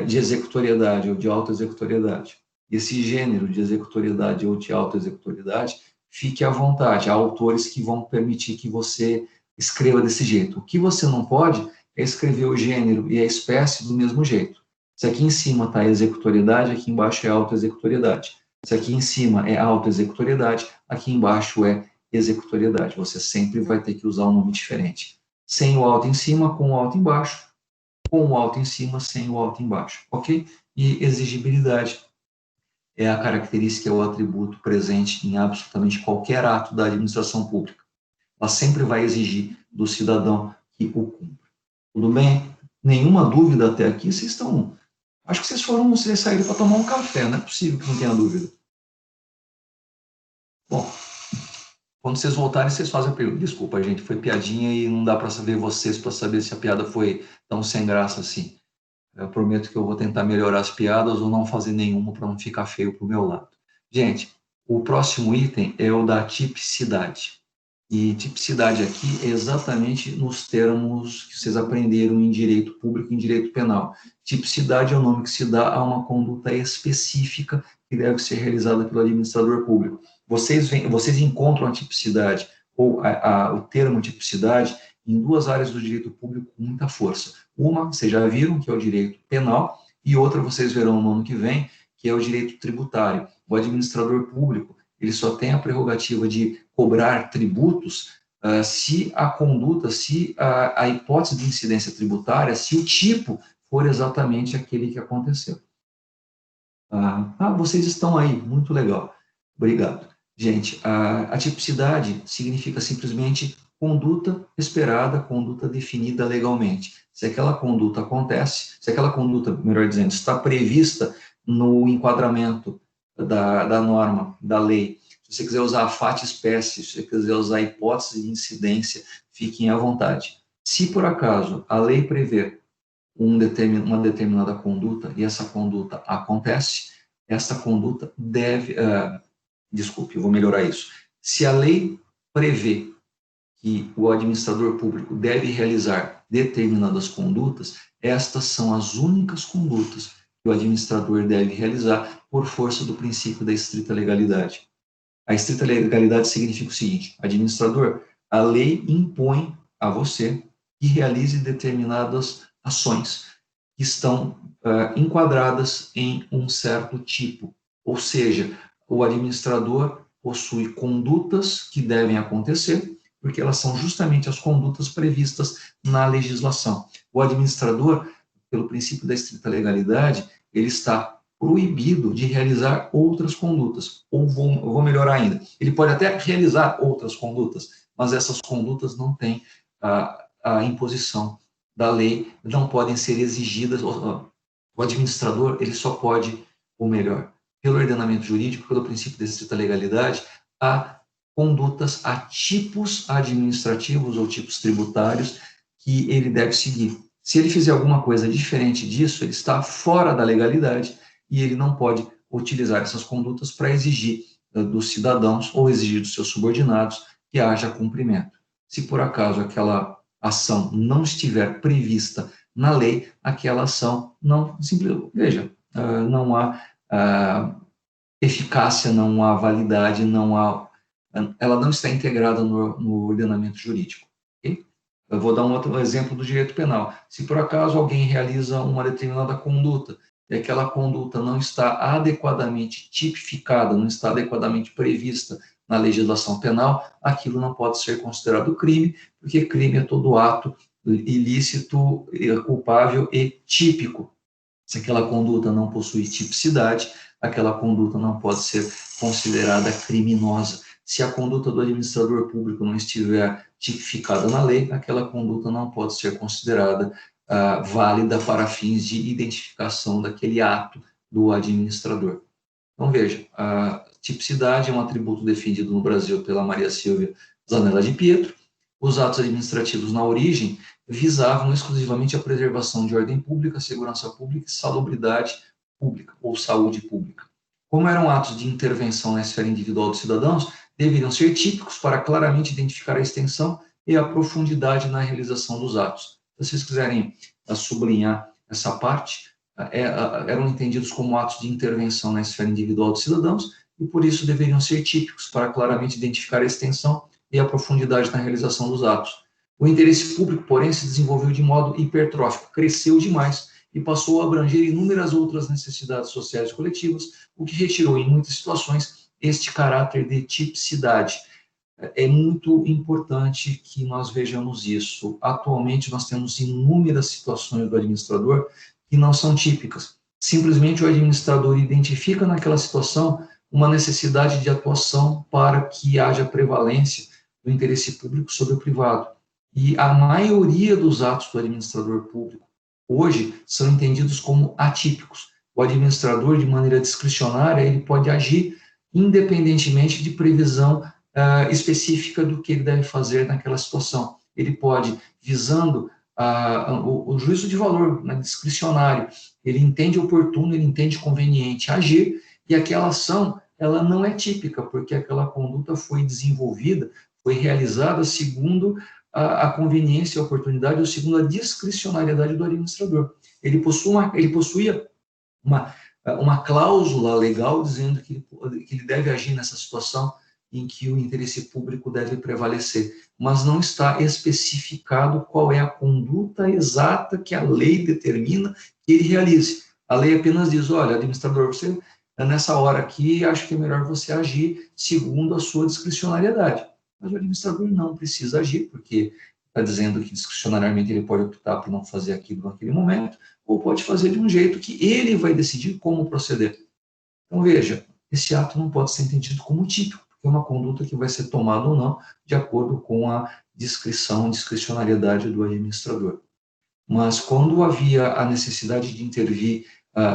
de executoriedade ou de autoexecutoriedade, esse gênero de executoriedade ou de autoexecutoriedade, fique à vontade. Há autores que vão permitir que você escreva desse jeito. O que você não pode é escrever o gênero e a espécie do mesmo jeito. Se aqui em cima está executoriedade, aqui embaixo é autoexecutoriedade. Se aqui em cima é autoexecutoriedade, aqui embaixo é executoriedade. Você sempre vai ter que usar um nome diferente. Sem o alto em cima, com o alto embaixo, com o alto em cima, sem o alto embaixo, ok? E exigibilidade é a característica, é o atributo presente em absolutamente qualquer ato da administração pública. Ela sempre vai exigir do cidadão que o cumpra. Tudo bem? Nenhuma dúvida até aqui? Vocês estão... Acho que vocês saíram para tomar um café, não é possível que não tenha dúvida. Bom, quando vocês voltarem, vocês fazem a pergunta. Desculpa, gente, foi piadinha e não dá para saber vocês para saber se a piada foi tão sem graça assim. Eu prometo que eu vou tentar melhorar as piadas ou não fazer nenhuma para não ficar feio para o meu lado. Gente, o próximo item é o da tipicidade. E tipicidade aqui é exatamente nos termos que vocês aprenderam em direito público e em direito penal. Tipicidade é o nome que se dá a uma conduta específica que deve ser realizada pelo administrador público. Vocês encontram a tipicidade ou o termo tipicidade em duas áreas do direito público com muita força. Uma, vocês já viram, que é o direito penal, e outra vocês verão no ano que vem, que é o direito tributário. O administrador público, ele só tem a prerrogativa de cobrar tributos se a conduta, se a hipótese de incidência tributária, se o tipo for exatamente aquele que aconteceu. Vocês estão aí, muito legal. Obrigado. Gente, a tipicidade significa simplesmente conduta esperada, conduta definida legalmente. Se aquela conduta acontece, se aquela conduta, melhor dizendo, está prevista no enquadramento da norma, da lei. Se você quiser usar a fato espécie, se você quiser usar a hipótese de incidência, fiquem à vontade. Se por acaso a lei prevê uma determinada conduta e essa conduta acontece, essa conduta deve... desculpe, eu vou melhorar isso. Se a lei prevê que o administrador público deve realizar determinadas condutas, estas são as únicas condutas que o administrador deve realizar por força do princípio da estrita legalidade. A estrita legalidade significa o seguinte: administrador, a lei impõe a você que realize determinadas ações que estão enquadradas em um certo tipo, ou seja, o administrador possui condutas que devem acontecer, porque elas são justamente as condutas previstas na legislação. O administrador, pelo princípio da estrita legalidade, ele está proibido de realizar outras condutas, ou vou melhorar ainda, ele pode até realizar outras condutas, mas essas condutas não têm a imposição da lei, não podem ser exigidas. O administrador, ele só pode, ou melhor, pelo ordenamento jurídico, pelo princípio da estrita legalidade, a condutas, a tipos administrativos ou tipos tributários que ele deve seguir. Se ele fizer alguma coisa diferente disso, ele está fora da legalidade e ele não pode utilizar essas condutas para exigir dos cidadãos ou exigir dos seus subordinados que haja cumprimento. Se por acaso aquela ação não estiver prevista na lei, aquela ação não, simplesmente, não há eficácia, não há validade, ela não está integrada no ordenamento jurídico. Okay? Eu vou dar um outro exemplo do direito penal. Se por acaso alguém realiza uma determinada conduta e aquela conduta não está adequadamente tipificada, não está adequadamente prevista na legislação penal, aquilo não pode ser considerado crime, porque crime é todo ato ilícito, culpável e típico. Se aquela conduta não possui tipicidade, aquela conduta não pode ser considerada criminosa. Se a conduta do administrador público não estiver tipificada na lei, aquela conduta não pode ser considerada válida para fins de identificação daquele ato do administrador. Então, veja, a tipicidade é um atributo definido no Brasil pela Maria Silvia Zanella de Pietro. Os atos administrativos na origem visavam exclusivamente a preservação de ordem pública, segurança pública e salubridade pública ou saúde pública. Como eram atos de intervenção na esfera individual dos cidadãos, deveriam ser típicos para claramente identificar a extensão e a profundidade na realização dos atos. Se vocês quiserem sublinhar essa parte, eram entendidos como atos de intervenção na esfera individual dos cidadãos e, por isso, deveriam ser típicos para claramente identificar a extensão e a profundidade na realização dos atos. O interesse público, porém, se desenvolveu de modo hipertrófico, cresceu demais e passou a abranger inúmeras outras necessidades sociais e coletivas, o que retirou, em muitas situações, este caráter de tipicidade. É muito importante que nós vejamos isso. Atualmente, nós temos inúmeras situações do administrador que não são típicas. Simplesmente o administrador identifica naquela situação uma necessidade de atuação para que haja prevalência do interesse público sobre o privado. E a maioria dos atos do administrador público hoje são entendidos como atípicos. O administrador, de maneira discricionária, ele pode agir independentemente de previsão específica do que ele deve fazer naquela situação. Ele pode, visando o juízo de valor, né, discricionário, ele entende oportuno, ele entende conveniente agir, e aquela ação, ela não é típica, porque aquela conduta foi desenvolvida, foi realizada segundo a conveniência, a oportunidade, ou segundo a discricionariedade do administrador. Ele possuía uma cláusula legal dizendo que ele deve agir nessa situação em que o interesse público deve prevalecer, mas não está especificado qual é a conduta exata que a lei determina que ele realize. A lei apenas diz, olha, administrador, você, nessa hora aqui, acho que é melhor você agir segundo a sua discricionariedade. Mas o administrador não precisa agir, porque está dizendo que discricionariamente ele pode optar por não fazer aquilo naquele momento, ou pode fazer de um jeito que ele vai decidir como proceder. Então, veja, esse ato não pode ser entendido como típico, porque é uma conduta que vai ser tomada ou não de acordo com a discricionariedade do administrador. Mas quando havia a necessidade de intervir,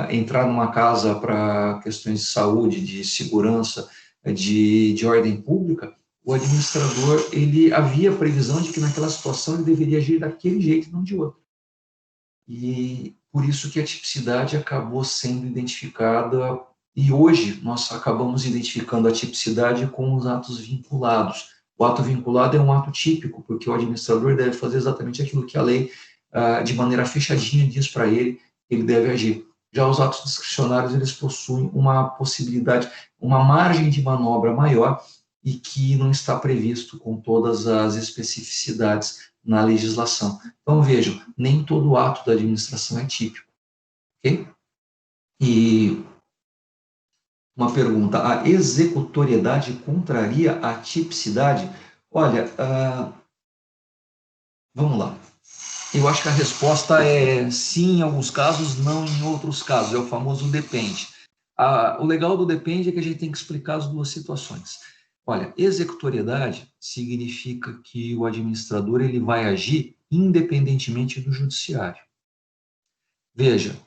entrar numa casa para questões de saúde, de segurança, de ordem pública, o administrador, ele havia previsão de que naquela situação ele deveria agir daquele jeito, não de outro. E por isso que a tipicidade acabou sendo identificada, e hoje nós acabamos identificando a tipicidade com os atos vinculados. O ato vinculado é um ato típico, porque o administrador deve fazer exatamente aquilo que a lei, de maneira fechadinha, diz para ele que ele deve agir. Já os atos discricionários, eles possuem uma possibilidade, uma margem de manobra maior e que não está previsto com todas as especificidades na legislação. Então, vejam, nem todo ato da administração é típico, ok? E uma pergunta, a executoriedade contraria a tipicidade? Olha, vamos lá. Eu acho que a resposta é sim em alguns casos, não em outros casos. É o famoso depende. O legal do depende é que a gente tem que explicar as duas situações. Olha, executoriedade significa que o administrador ele vai agir independentemente do judiciário. Veja,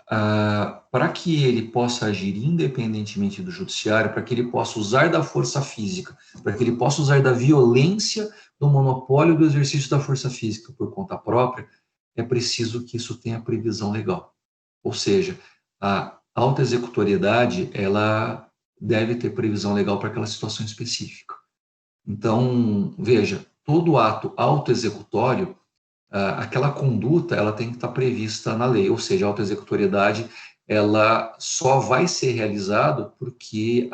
para que ele possa agir independentemente do judiciário, para que ele possa usar da força física, para que ele possa usar da violência do monopólio do exercício da força física por conta própria, é preciso que isso tenha previsão legal. Ou seja, a autoexecutoriedade, ela deve ter previsão legal para aquela situação específica. Então, veja, todo ato autoexecutório, aquela conduta, ela tem que estar prevista na lei, ou seja, a autoexecutoriedade, ela só vai ser realizada porque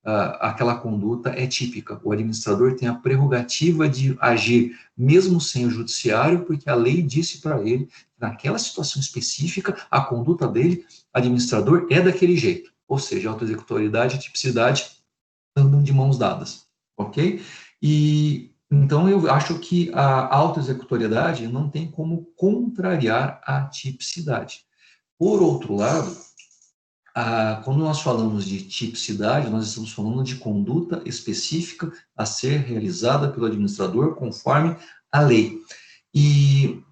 aquela conduta é típica. O administrador tem a prerrogativa de agir mesmo sem o judiciário, porque a lei disse para ele, naquela situação específica, a conduta dele, administrador, é daquele jeito. Ou seja, a autoexecutoriedade e a tipicidade andam de mãos dadas, ok? E então eu acho que a autoexecutoriedade não tem como contrariar a tipicidade. Por outro lado, quando nós falamos de tipicidade, nós estamos falando de conduta específica a ser realizada pelo administrador conforme a lei. E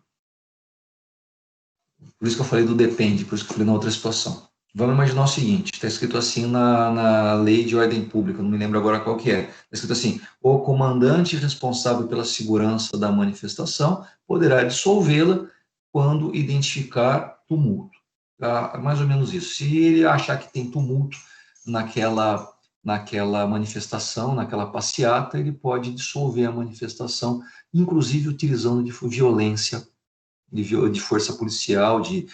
por isso que eu falei do depende, por isso que eu falei na outra situação. Vamos imaginar o seguinte, está escrito assim na lei de ordem pública, não me lembro agora qual que é. Está escrito assim, o comandante responsável pela segurança da manifestação poderá dissolvê-la quando identificar tumulto. Mais ou menos isso. Se ele achar que tem tumulto naquela manifestação, naquela passeata, ele pode dissolver a manifestação, inclusive utilizando de violência, de força policial, de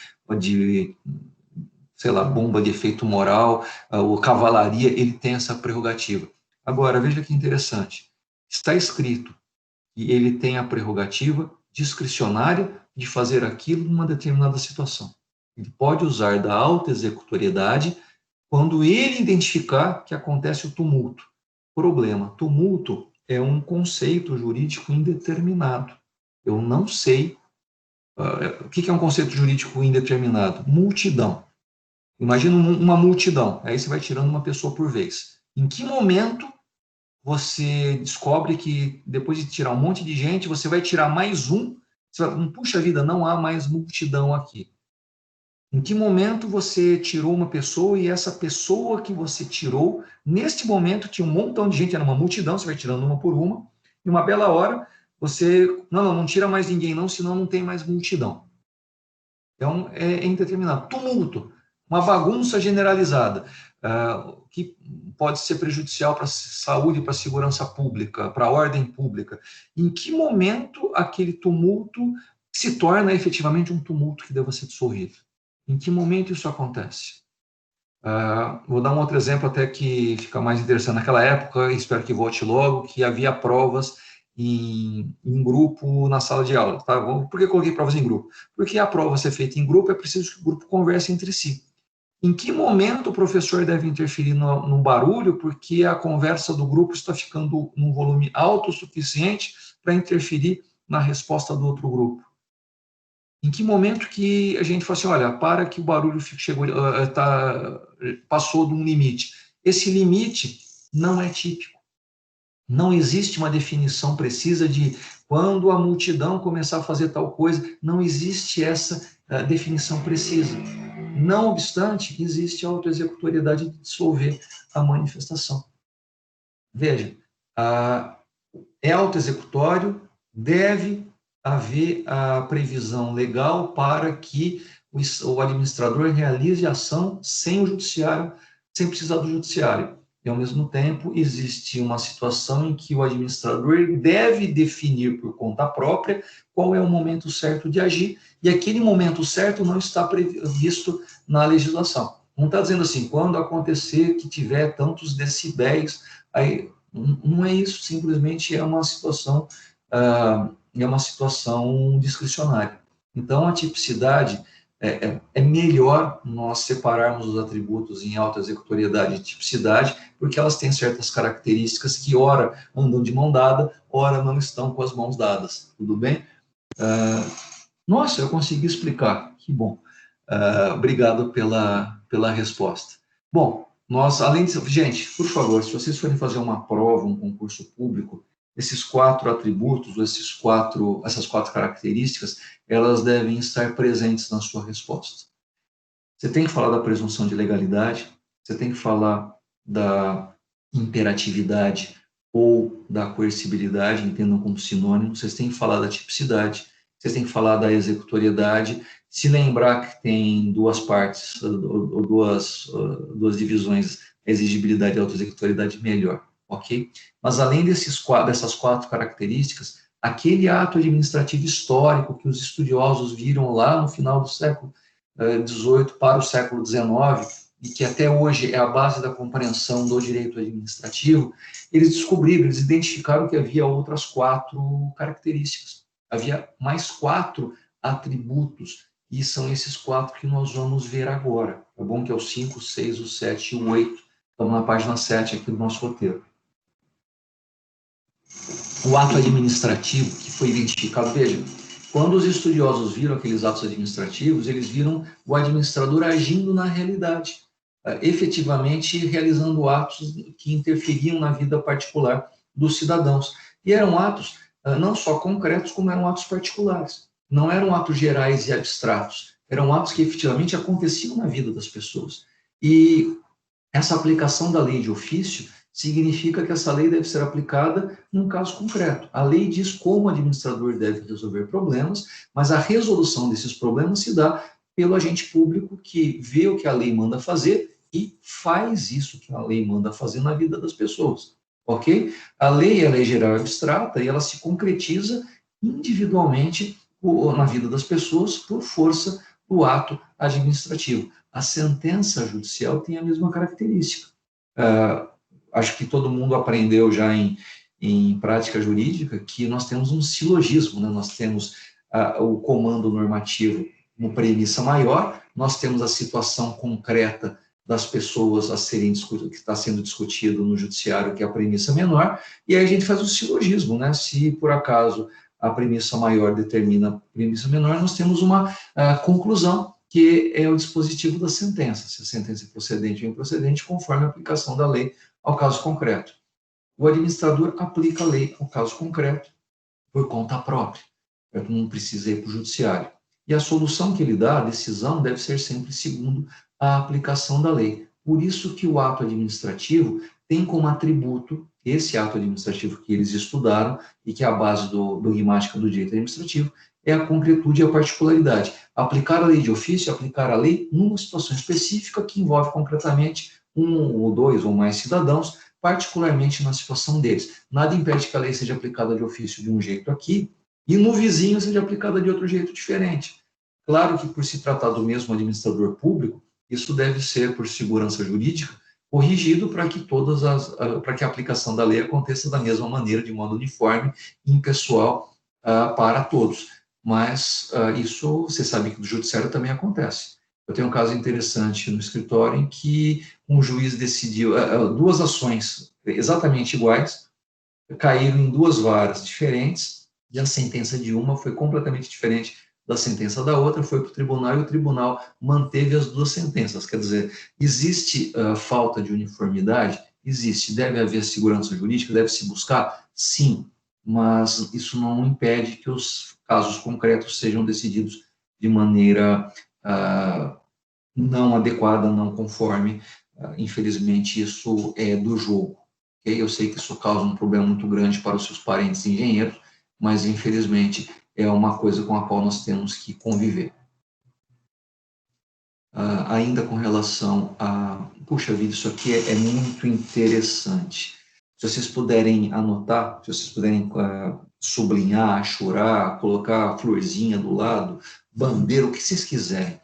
sei lá, bomba de efeito moral, ou cavalaria, ele tem essa prerrogativa. Agora, veja que interessante. Está escrito que ele tem a prerrogativa discricionária de fazer aquilo numa determinada situação. Ele pode usar da autoexecutoriedade quando ele identificar que acontece o tumulto. Problema: tumulto é um conceito jurídico indeterminado. Eu não sei. O que é um conceito jurídico indeterminado? Multidão. Imagina uma multidão, aí você vai tirando uma pessoa por vez. Em que momento você descobre que, depois de tirar um monte de gente, você vai tirar mais um? Você vai, puxa vida, não há mais multidão aqui. Em que momento você tirou uma pessoa e essa pessoa que você tirou, neste momento tinha um montão de gente, era uma multidão, você vai tirando uma por uma, e uma bela hora você, não tira mais ninguém não, senão não tem mais multidão. Então, é indeterminado. Tumulto, uma bagunça generalizada, que pode ser prejudicial para a saúde, para a segurança pública, para a ordem pública. Em que momento aquele tumulto se torna efetivamente um tumulto que deva ser dissolvido? Em que momento isso acontece? Vou dar um outro exemplo até que fica mais interessante. Naquela época, espero que volte logo, que havia provas em grupo na sala de aula. Tá? Por que eu coloquei provas em grupo? Porque a prova ser feita em grupo, é preciso que o grupo converse entre si. Em que momento o professor deve interferir no barulho, porque a conversa do grupo está ficando num volume alto o suficiente para interferir na resposta do outro grupo? Em que momento que a gente fala assim, olha, para que o barulho passou de um limite? Esse limite não é típico. Não existe uma definição precisa de quando a multidão começar a fazer tal coisa, não existe essa definição precisa. Não obstante, existe a autoexecutoriedade de dissolver a manifestação. Veja, é autoexecutório, deve haver a previsão legal para que o administrador realize a ação sem o judiciário, sem precisar do judiciário. E, ao mesmo tempo, existe uma situação em que o administrador deve definir por conta própria qual é o momento certo de agir, e aquele momento certo não está previsto na legislação. Não está dizendo assim, quando acontecer que tiver tantos decibéis, aí não é isso, simplesmente é uma situação discricionária. Então, a tipicidade é melhor nós separarmos os atributos em autoexecutoriedade e tipicidade, porque elas têm certas características que, ora, andam de mão dada, ora, não estão com as mãos dadas. Tudo bem? Nossa, eu consegui explicar. Que bom. Obrigado pela resposta. Bom, nós, além disso, gente, por favor, se vocês forem fazer uma prova, um concurso público, esses 4 atributos, essas quatro características, elas devem estar presentes na sua resposta. Você tem que falar da presunção de legalidade, você tem que falar da imperatividade ou da coercibilidade, entendam como sinônimo, vocês têm que falar da tipicidade, vocês têm que falar da executoriedade, se lembrar que tem duas partes, ou duas divisões, exigibilidade e autoexecutoriedade, melhor, ok? Mas além dessas 4 características, aquele ato administrativo histórico que os estudiosos viram lá no final do século XVIII para o século XIX, e que até hoje é a base da compreensão do direito administrativo, eles descobriram, eles identificaram que havia outras 4 características. Havia mais 4 atributos, e são esses 4 que nós vamos ver agora. Tá bom? Que é o 5, o 6, o 7 e o 8. Estamos na página 7 aqui do nosso roteiro. O ato administrativo que foi identificado, veja, quando os estudiosos viram aqueles atos administrativos, eles viram o administrador agindo na realidade, efetivamente realizando atos que interferiam na vida particular dos cidadãos. E eram atos não só concretos, como eram atos particulares. Não eram atos gerais e abstratos, eram atos que efetivamente aconteciam na vida das pessoas. E essa aplicação da lei de ofício significa que essa lei deve ser aplicada num caso concreto. A lei diz como o administrador deve resolver problemas, mas a resolução desses problemas se dá pelo agente público que vê o que a lei manda fazer e faz isso que a lei manda fazer na vida das pessoas, ok? A lei é geral e abstrata e ela se concretiza individualmente na vida das pessoas por força do ato administrativo. A sentença judicial tem a mesma característica. Acho que todo mundo aprendeu já em prática jurídica que nós temos um silogismo, né? Nós temos o comando normativo como premissa maior, nós temos a situação concreta das pessoas a serem discutidas, que está sendo discutido no judiciário, que é a premissa menor, e aí a gente faz o silogismo, né? Se por acaso a premissa maior determina a premissa menor, nós temos uma conclusão, que é o dispositivo da sentença, se a sentença é procedente ou improcedente, conforme a aplicação da lei ao caso concreto. O administrador aplica a lei ao caso concreto por conta própria, não precisa ir para o judiciário. E a solução que ele dá, a decisão, deve ser sempre segundo a aplicação da lei. Por isso que o ato administrativo tem como atributo, esse ato administrativo que eles estudaram e que é a base dogmática do direito administrativo, é a concretude e a particularidade. Aplicar a lei de ofício, aplicar a lei numa situação específica que envolve concretamente um ou dois ou mais cidadãos, particularmente na situação deles. Nada impede que a lei seja aplicada de ofício de um jeito aqui e no vizinho seja aplicada de outro jeito diferente. Claro que, por se tratar do mesmo administrador público, isso deve ser, por segurança jurídica, corrigido para que para que a aplicação da lei aconteça da mesma maneira, de modo uniforme e impessoal para todos. Mas isso, você sabe que no judiciário também acontece. Eu tenho um caso interessante no escritório em que um juiz decidiu, duas ações exatamente iguais, caíram em duas varas diferentes, e a sentença de uma foi completamente diferente da sentença da outra, foi para o tribunal e o tribunal manteve as duas sentenças. Quer dizer, existe falta de uniformidade? Existe. Deve haver segurança jurídica? Deve se buscar? Sim, mas isso não impede que os casos concretos sejam decididos de maneira não adequada, não conforme. Infelizmente, isso é do jogo. Okay? Eu sei que isso causa um problema muito grande para os seus parentes engenheiros, mas, infelizmente, é uma coisa com a qual nós temos que conviver. Ainda com relação a... Puxa vida, isso aqui é muito interessante. Se vocês puderem anotar, se vocês puderem sublinhar, chorar, colocar florzinha do lado, bandeira, o que vocês quiserem.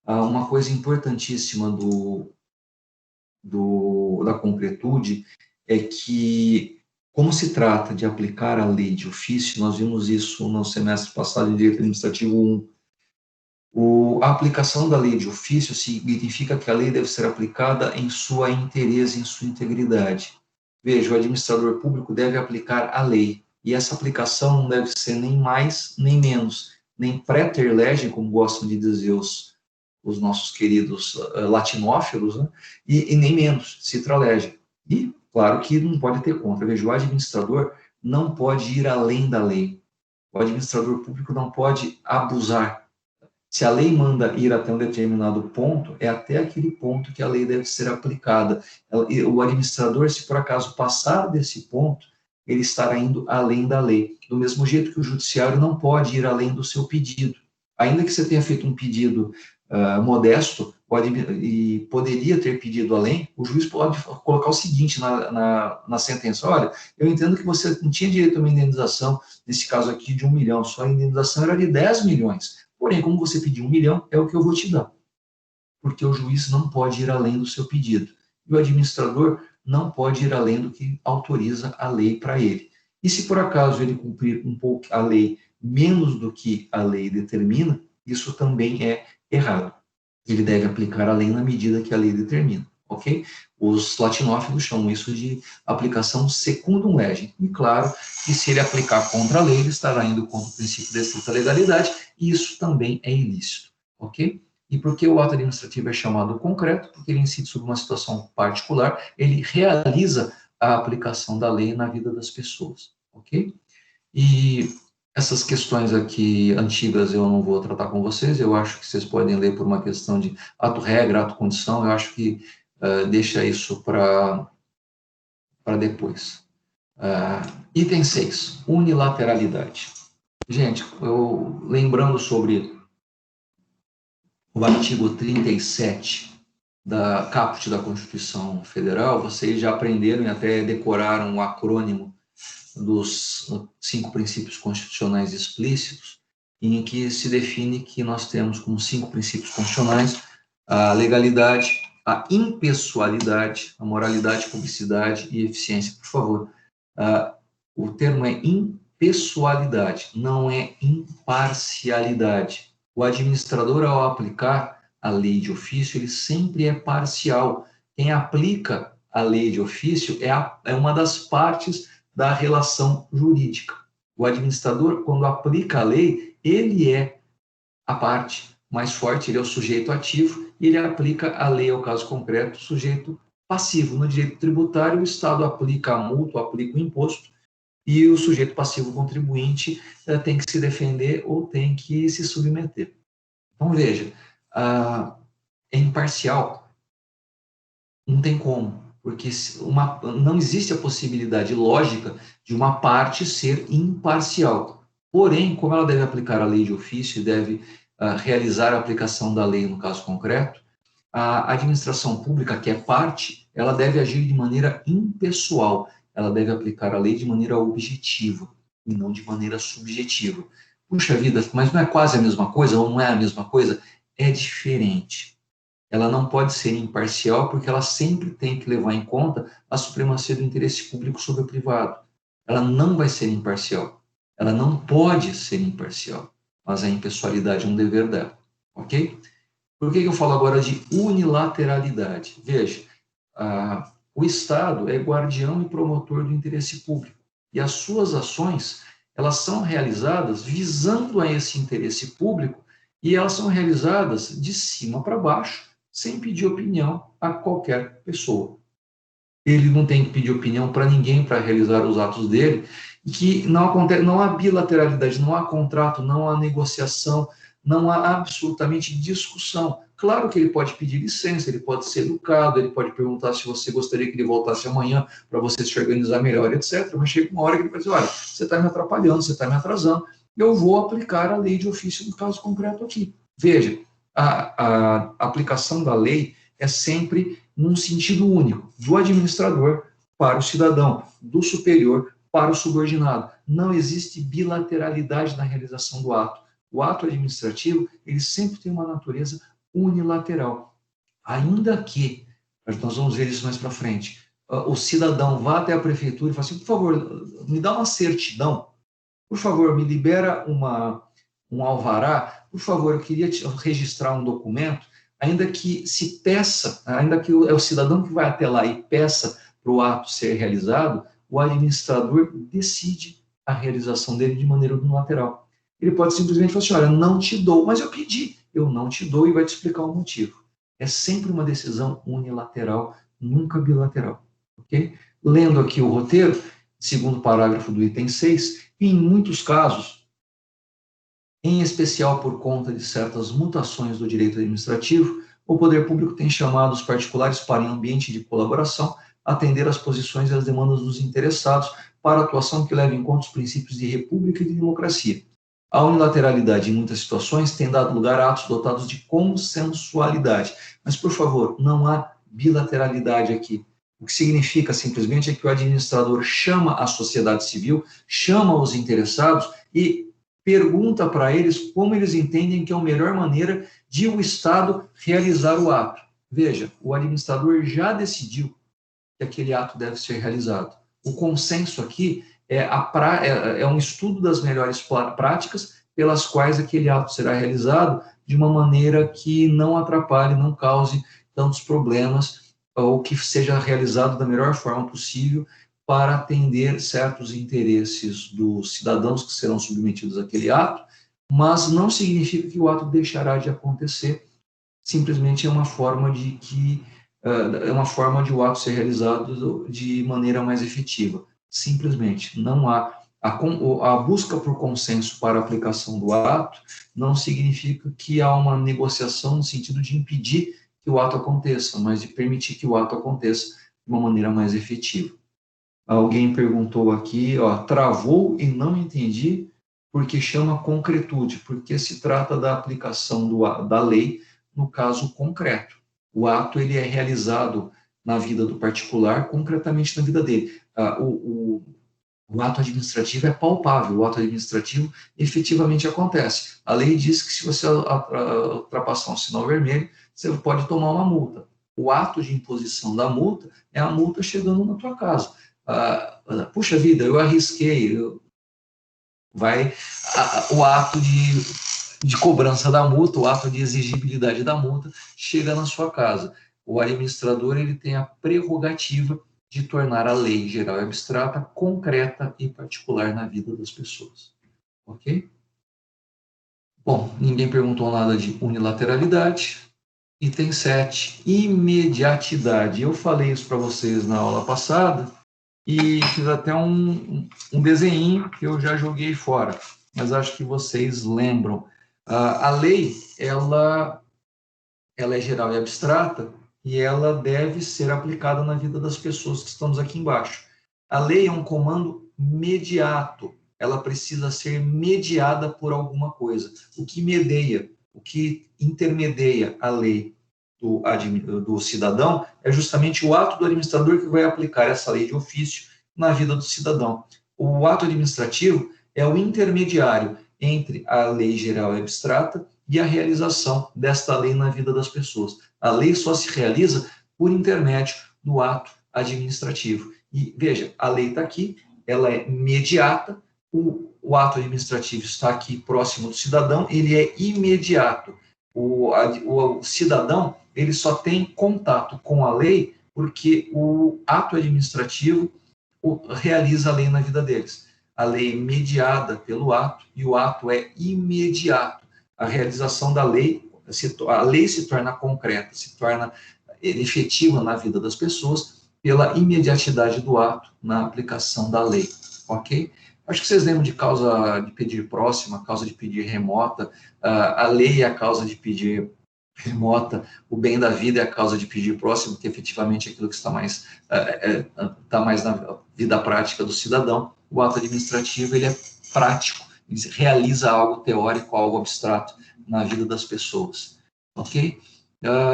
Uma coisa importantíssima da concretude é que, como se trata de aplicar a lei de ofício, nós vimos isso no semestre passado em Direito Administrativo 1, a aplicação da lei de ofício significa que a lei deve ser aplicada em sua inteireza, em sua integridade. Veja, o administrador público deve aplicar a lei, e essa aplicação não deve ser nem mais, nem menos, nem praeter legem, como gostam de dizer os nossos queridos latinófilos, né? e nem menos, citra legem. E, claro que não pode ter contra. Veja, o administrador não pode ir além da lei. O administrador público não pode abusar. Se a lei manda ir até um determinado ponto, é até aquele ponto que a lei deve ser aplicada. O administrador, se por acaso passar desse ponto, ele estará indo além da lei. Do mesmo jeito que o judiciário não pode ir além do seu pedido. Ainda que você tenha feito um pedido modesto, e poderia ter pedido além, o juiz pode colocar o seguinte na sentença: olha, eu entendo que você não tinha direito a uma indenização, nesse caso aqui, de 1 milhão, sua indenização era de 10 milhões. Porém, como você pediu 1 milhão, é o que eu vou te dar. Porque o juiz não pode ir além do seu pedido. E o administrador não pode ir além do que autoriza a lei para ele. E se por acaso ele cumprir um pouco a lei menos do que a lei determina, isso também é errado. Ele deve aplicar a lei na medida que a lei determina, ok? Os latinófilos chamam isso de aplicação secundum legem. E claro que se ele aplicar contra a lei, ele estará indo contra o princípio da estrita legalidade, e isso também é ilícito, ok? E por que o ato administrativo é chamado concreto? Porque ele incide sobre uma situação particular, ele realiza a aplicação da lei na vida das pessoas, ok? E essas questões aqui antigas eu não vou tratar com vocês, eu acho que vocês podem ler por uma questão de ato-regra, ato-condição, eu acho que deixa isso para depois. Item 6, unilateralidade. Gente, lembrando sobre o artigo 37 da caput da Constituição Federal, vocês já aprenderam e até decoraram o acrônimo dos 5 princípios constitucionais explícitos, em que se define que nós temos como 5 princípios constitucionais a legalidade, a impessoalidade, a moralidade, publicidade e eficiência. Por favor, o termo é pessoalidade, não é imparcialidade. O administrador, ao aplicar a lei de ofício, ele sempre é parcial. Quem aplica a lei de ofício é uma das partes da relação jurídica. O administrador, quando aplica a lei, ele é a parte mais forte, ele é o sujeito ativo, e ele aplica a lei ao caso concreto, sujeito passivo. No direito tributário, o Estado aplica a multa, aplica o imposto, e o sujeito passivo contribuinte tem que se defender ou tem que se submeter. Então, veja, é imparcial, não tem como, porque não existe a possibilidade lógica de uma parte ser imparcial. Porém, como ela deve aplicar a lei de ofício e deve realizar a aplicação da lei no caso concreto, a administração pública, que é parte, ela deve agir de maneira impessoal, ela deve aplicar a lei de maneira objetiva e não de maneira subjetiva. Puxa vida, mas não é quase a mesma coisa ou não é a mesma coisa? É diferente. Ela não pode ser imparcial porque ela sempre tem que levar em conta a supremacia do interesse público sobre o privado. Ela não vai ser imparcial. Ela não pode ser imparcial, mas a impessoalidade é um dever dela, ok? Por que eu falo agora de unilateralidade? Veja, o Estado é guardião e promotor do interesse público, e as suas ações, elas são realizadas visando a esse interesse público, e elas são realizadas de cima para baixo, sem pedir opinião a qualquer pessoa. Ele não tem que pedir opinião para ninguém para realizar os atos dele, e que não acontece, não há bilateralidade, não há contrato, não há negociação, não há absolutamente discussão. Claro que ele pode pedir licença, ele pode ser educado, ele pode perguntar se você gostaria que ele voltasse amanhã para você se organizar melhor, etc. Mas chega uma hora que ele vai dizer, olha, você está me atrapalhando, você está me atrasando, eu vou aplicar a lei de ofício no caso concreto aqui. Veja, a aplicação da lei é sempre num sentido único, do administrador para o cidadão, do superior para o subordinado. Não existe bilateralidade na realização do ato. O ato administrativo, ele sempre tem uma natureza unilateral. Ainda que, nós vamos ver isso mais para frente, o cidadão vá até a prefeitura e fale assim, por favor, me dá uma certidão, por favor, me libera um alvará, por favor, eu queria registrar um documento, ainda que se peça, ainda que é o cidadão que vai até lá e peça para o ato ser realizado, o administrador decide a realização dele de maneira unilateral. Ele pode simplesmente falar assim, olha, não te dou, mas eu pedi, eu não te dou e vai te explicar o motivo. É sempre uma decisão unilateral, nunca bilateral, ok? Lendo aqui o roteiro, segundo parágrafo do item 6, em muitos casos, em especial por conta de certas mutações do direito administrativo, o poder público tem chamado os particulares para, em ambiente de colaboração, atender às posições e às demandas dos interessados para atuação que leve em conta os princípios de república e de democracia. A unilateralidade, em muitas situações, tem dado lugar a atos dotados de consensualidade. Mas, por favor, não há bilateralidade aqui. O que significa, simplesmente, é que o administrador chama a sociedade civil, chama os interessados e pergunta para eles como eles entendem que é a melhor maneira de o Estado realizar o ato. Veja, o administrador já decidiu que aquele ato deve ser realizado. O consenso aqui é um estudo das melhores práticas pelas quais aquele ato será realizado de uma maneira que não atrapalhe, não cause tantos problemas, ou que seja realizado da melhor forma possível para atender certos interesses dos cidadãos que serão submetidos àquele ato, mas não significa que o ato deixará de acontecer, simplesmente é uma forma de o ato ser realizado de maneira mais efetiva. Simplesmente, não há a busca por consenso para a aplicação do ato não significa que há uma negociação no sentido de impedir que o ato aconteça, mas de permitir que o ato aconteça de uma maneira mais efetiva. Alguém perguntou aqui, travou e não entendi, porque chama concretude, porque se trata da aplicação da lei no caso concreto. O ato ele é realizado na vida do particular, concretamente na vida dele. O ato administrativo é palpável, o ato administrativo efetivamente acontece. A lei diz que se você ultrapassar um sinal vermelho, você pode tomar uma multa. O ato de imposição da multa é a multa chegando na tua casa. Puxa vida, eu arrisquei, o ato de cobrança da multa, o ato de exigibilidade da multa, chega na sua casa. O administrador ele tem a prerrogativa de tornar a lei geral e abstrata concreta e particular na vida das pessoas. Ok? Bom, ninguém perguntou nada de unilateralidade. Item 7, imediatidade. Eu falei isso para vocês na aula passada e fiz até um desenho que eu já joguei fora, mas acho que vocês lembram. A lei, ela é geral e abstrata e ela deve ser aplicada na vida das pessoas que estamos aqui embaixo. A lei é um comando mediato, ela precisa ser mediada por alguma coisa. O que medeia, o que intermedia a lei do cidadão é justamente o ato do administrador que vai aplicar essa lei de ofício na vida do cidadão. O ato administrativo é o intermediário entre a lei geral e abstrata e a realização desta lei na vida das pessoas. A lei só se realiza por intermédio do ato administrativo. E veja, a lei está aqui, ela é mediata, o ato administrativo está aqui próximo do cidadão, ele é imediato. O cidadão ele só tem contato com a lei porque o ato administrativo realiza a lei na vida deles. A lei é mediada pelo ato e o ato é imediato. A realização da lei, a lei se torna concreta, se torna efetiva na vida das pessoas pela imediatidade do ato na aplicação da lei, ok? Acho que vocês lembram de causa de pedir próxima, causa de pedir remota, a lei é a causa de pedir remota, o bem da vida é a causa de pedir próximo, que efetivamente é aquilo que está mais na vida prática do cidadão. O ato administrativo ele é prático, ele realiza algo teórico, algo abstrato na vida das pessoas, ok?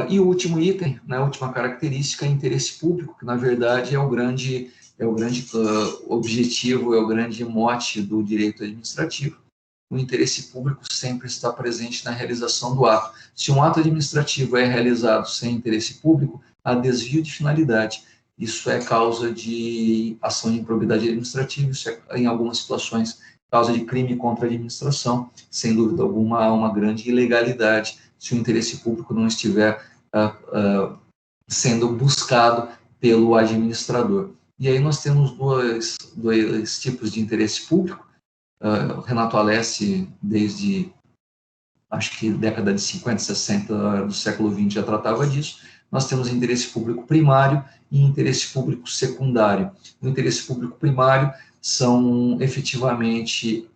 E o último item, né, a última característica é interesse público, que na verdade é o grande objetivo, é o grande mote do direito administrativo. O interesse público sempre está presente na realização do ato. Se um ato administrativo é realizado sem interesse público, há desvio de finalidade. Isso é causa de ação de improbidade administrativa, isso é, em algumas situações, causa de crime contra a administração. Sem dúvida alguma, há uma grande ilegalidade se o interesse público não estiver sendo buscado pelo administrador. E aí nós temos dois tipos de interesse público. O Renato Alessi, desde, acho que década de 50, 60 do século XX, já tratava disso. Nós temos interesse público primário e interesse público secundário. O interesse público primário são, efetivamente,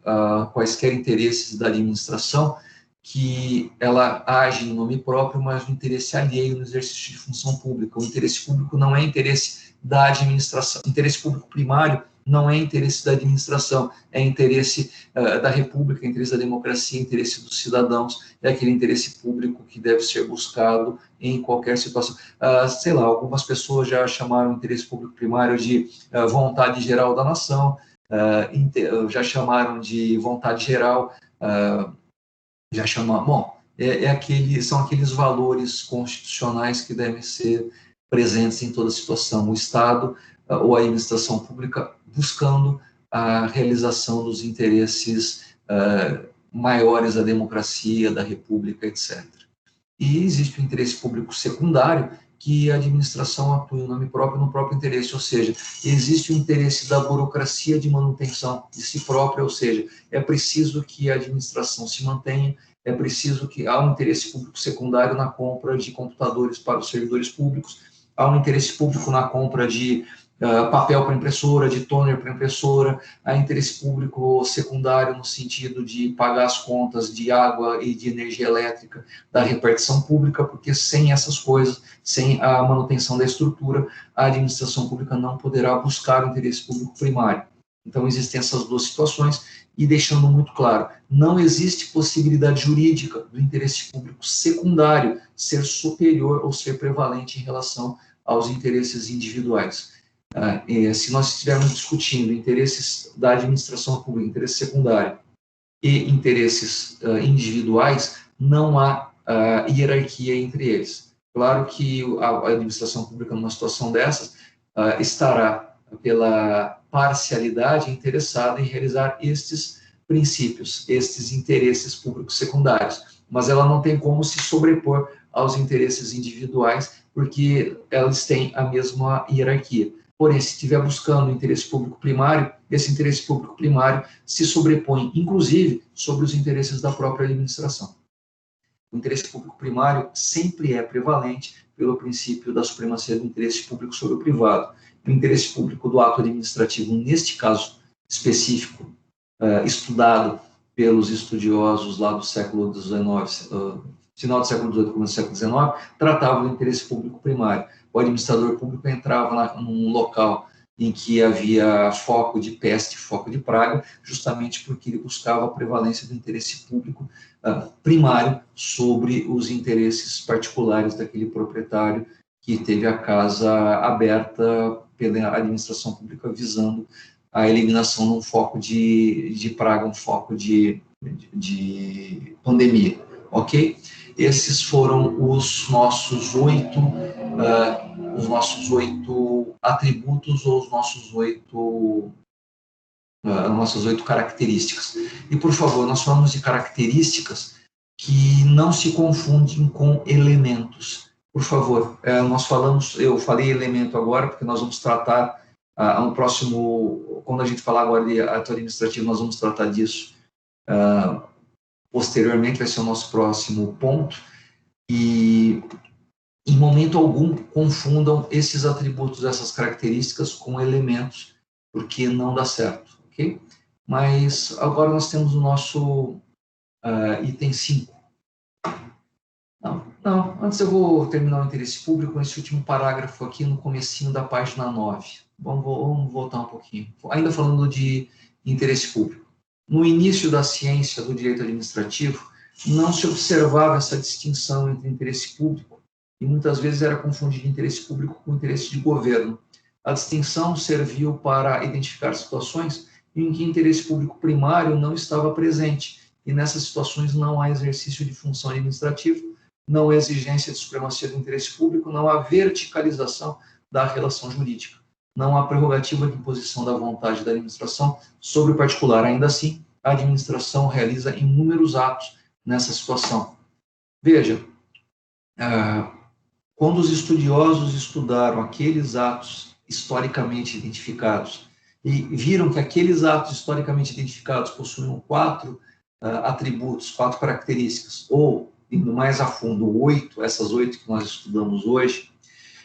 quaisquer interesses da administração que ela age em nome próprio, mas no interesse alheio no exercício de função pública. O interesse público não é interesse da administração. O interesse público primário não é interesse da administração, é interesse da república, é interesse da democracia, é interesse dos cidadãos, é aquele interesse público que deve ser buscado em qualquer situação. Sei lá, algumas pessoas já chamaram o interesse público primário de vontade geral da nação, já chamaram de vontade geral, já chamaram... Bom, são aqueles valores constitucionais que devem ser presentes em toda situação. O Estado ou a administração pública buscando a realização dos interesses maiores da democracia, da república, etc. E existe o interesse público secundário, que a administração atua em nome próprio, no próprio interesse, ou seja, existe o interesse da burocracia de manutenção de si própria, ou seja, é preciso que a administração se mantenha, é preciso que há um interesse público secundário na compra de computadores para os servidores públicos, há um interesse público na compra de papel para impressora, de toner para impressora, há interesse público secundário no sentido de pagar as contas de água e de energia elétrica da repartição pública, porque sem essas coisas, sem a manutenção da estrutura, a administração pública não poderá buscar o interesse público primário. Então, existem essas duas situações, e deixando muito claro, não existe possibilidade jurídica do interesse público secundário ser superior ou ser prevalente em relação aos interesses individuais. Se nós estivermos discutindo interesses da administração pública, interesse secundário e interesses individuais, não há hierarquia entre eles. Claro que a administração pública, numa situação dessas, estará, pela parcialidade, interessada em realizar estes princípios, estes interesses públicos secundários, mas ela não tem como se sobrepor aos interesses individuais, porque elas têm a mesma hierarquia. Porém, se estiver buscando o interesse público primário, esse interesse público primário se sobrepõe, inclusive, sobre os interesses da própria administração. O interesse público primário sempre é prevalente pelo princípio da supremacia do interesse público sobre o privado. O interesse público do ato administrativo, neste caso específico, estudado pelos estudiosos lá do século XIX, final do século XVIII, começo do século XIX, tratava do interesse público primário. O administrador público entrava num local em que havia foco de peste, foco de praga, justamente porque ele buscava a prevalência do interesse público primário sobre os interesses particulares daquele proprietário que teve a casa aberta pela administração pública visando a eliminação de um foco de praga, um foco de pandemia, ok? Esses foram os nossos oito atributos ou nossas oito características. E, por favor, nós falamos de características que não se confundem com elementos. Por favor, eu falei elemento agora, porque nós vamos tratar no próximo, quando a gente falar agora de ato administrativo, nós vamos tratar disso posteriormente, vai ser o nosso próximo ponto, e em momento algum confundam esses atributos, essas características com elementos, porque não dá certo, ok? Mas agora nós temos o nosso item 5. Não, antes eu vou terminar o interesse público nesse último parágrafo aqui no comecinho da página 9. Vamos voltar um pouquinho. Ainda falando de interesse público. No início da ciência do direito administrativo, não se observava essa distinção entre interesse público e muitas vezes era confundido interesse público com interesse de governo. A distinção serviu para identificar situações em que interesse público primário não estava presente e nessas situações não há exercício de função administrativa, não há exigência de supremacia do interesse público, não há verticalização da relação jurídica. Não há prerrogativa de imposição da vontade da administração sobre o particular. Ainda assim, a administração realiza inúmeros atos nessa situação. Veja, quando os estudiosos estudaram aqueles atos historicamente identificados e viram que aqueles atos historicamente identificados possuíam 4 atributos, 4 características, ou, indo mais a fundo, 8, essas 8 que nós estudamos hoje,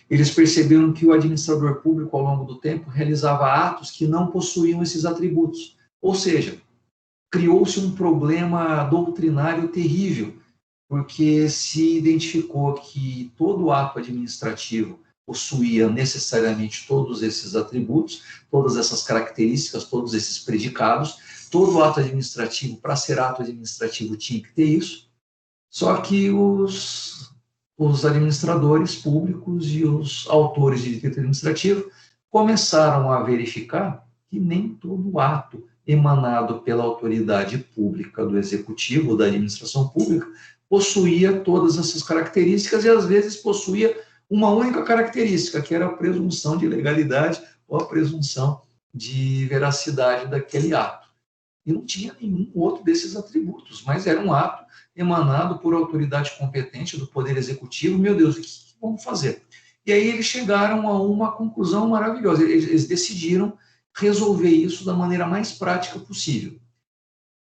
eles perceberam que o administrador público, ao longo do tempo, realizava atos que não possuíam esses atributos. Ou seja, criou-se um problema doutrinário terrível, porque se identificou que todo ato administrativo possuía necessariamente todos esses atributos, todas essas características, todos esses predicados. Todo ato administrativo, para ser ato administrativo, tinha que ter isso. Só que os administradores públicos e os autores de direito administrativo começaram a verificar que nem todo ato emanado pela autoridade pública do executivo, da administração pública, possuía todas essas características e, às vezes, possuía uma única característica, que era a presunção de legalidade ou a presunção de veracidade daquele ato. E não tinha nenhum outro desses atributos, mas era um ato emanado por autoridade competente do Poder Executivo. Meu Deus, o que vamos fazer? E aí eles chegaram a uma conclusão maravilhosa. Eles decidiram resolver isso da maneira mais prática possível.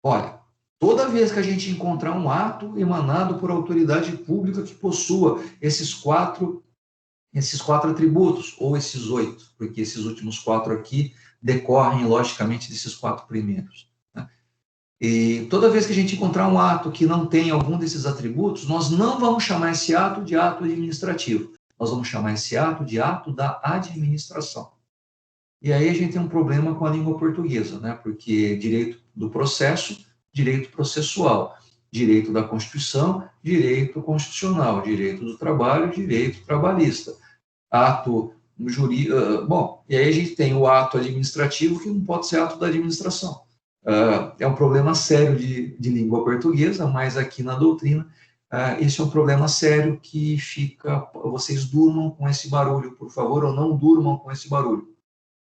Olha, toda vez que a gente encontrar um ato emanado por autoridade pública que possua esses quatro atributos, ou esses 8, porque esses últimos 4 aqui decorrem, logicamente, desses 4 primeiros. E toda vez que a gente encontrar um ato que não tem algum desses atributos, nós não vamos chamar esse ato de ato administrativo. Nós vamos chamar esse ato de ato da administração. E aí a gente tem um problema com a língua portuguesa, né? Porque direito do processo, direito processual, direito da Constituição, direito constitucional, direito do trabalho, direito trabalhista, ato jurídico. Bom, e aí a gente tem o ato administrativo que não pode ser ato da administração. É um problema sério de língua portuguesa, mas aqui na doutrina, esse é um problema sério que fica... Vocês durmam com esse barulho, por favor, ou não durmam com esse barulho.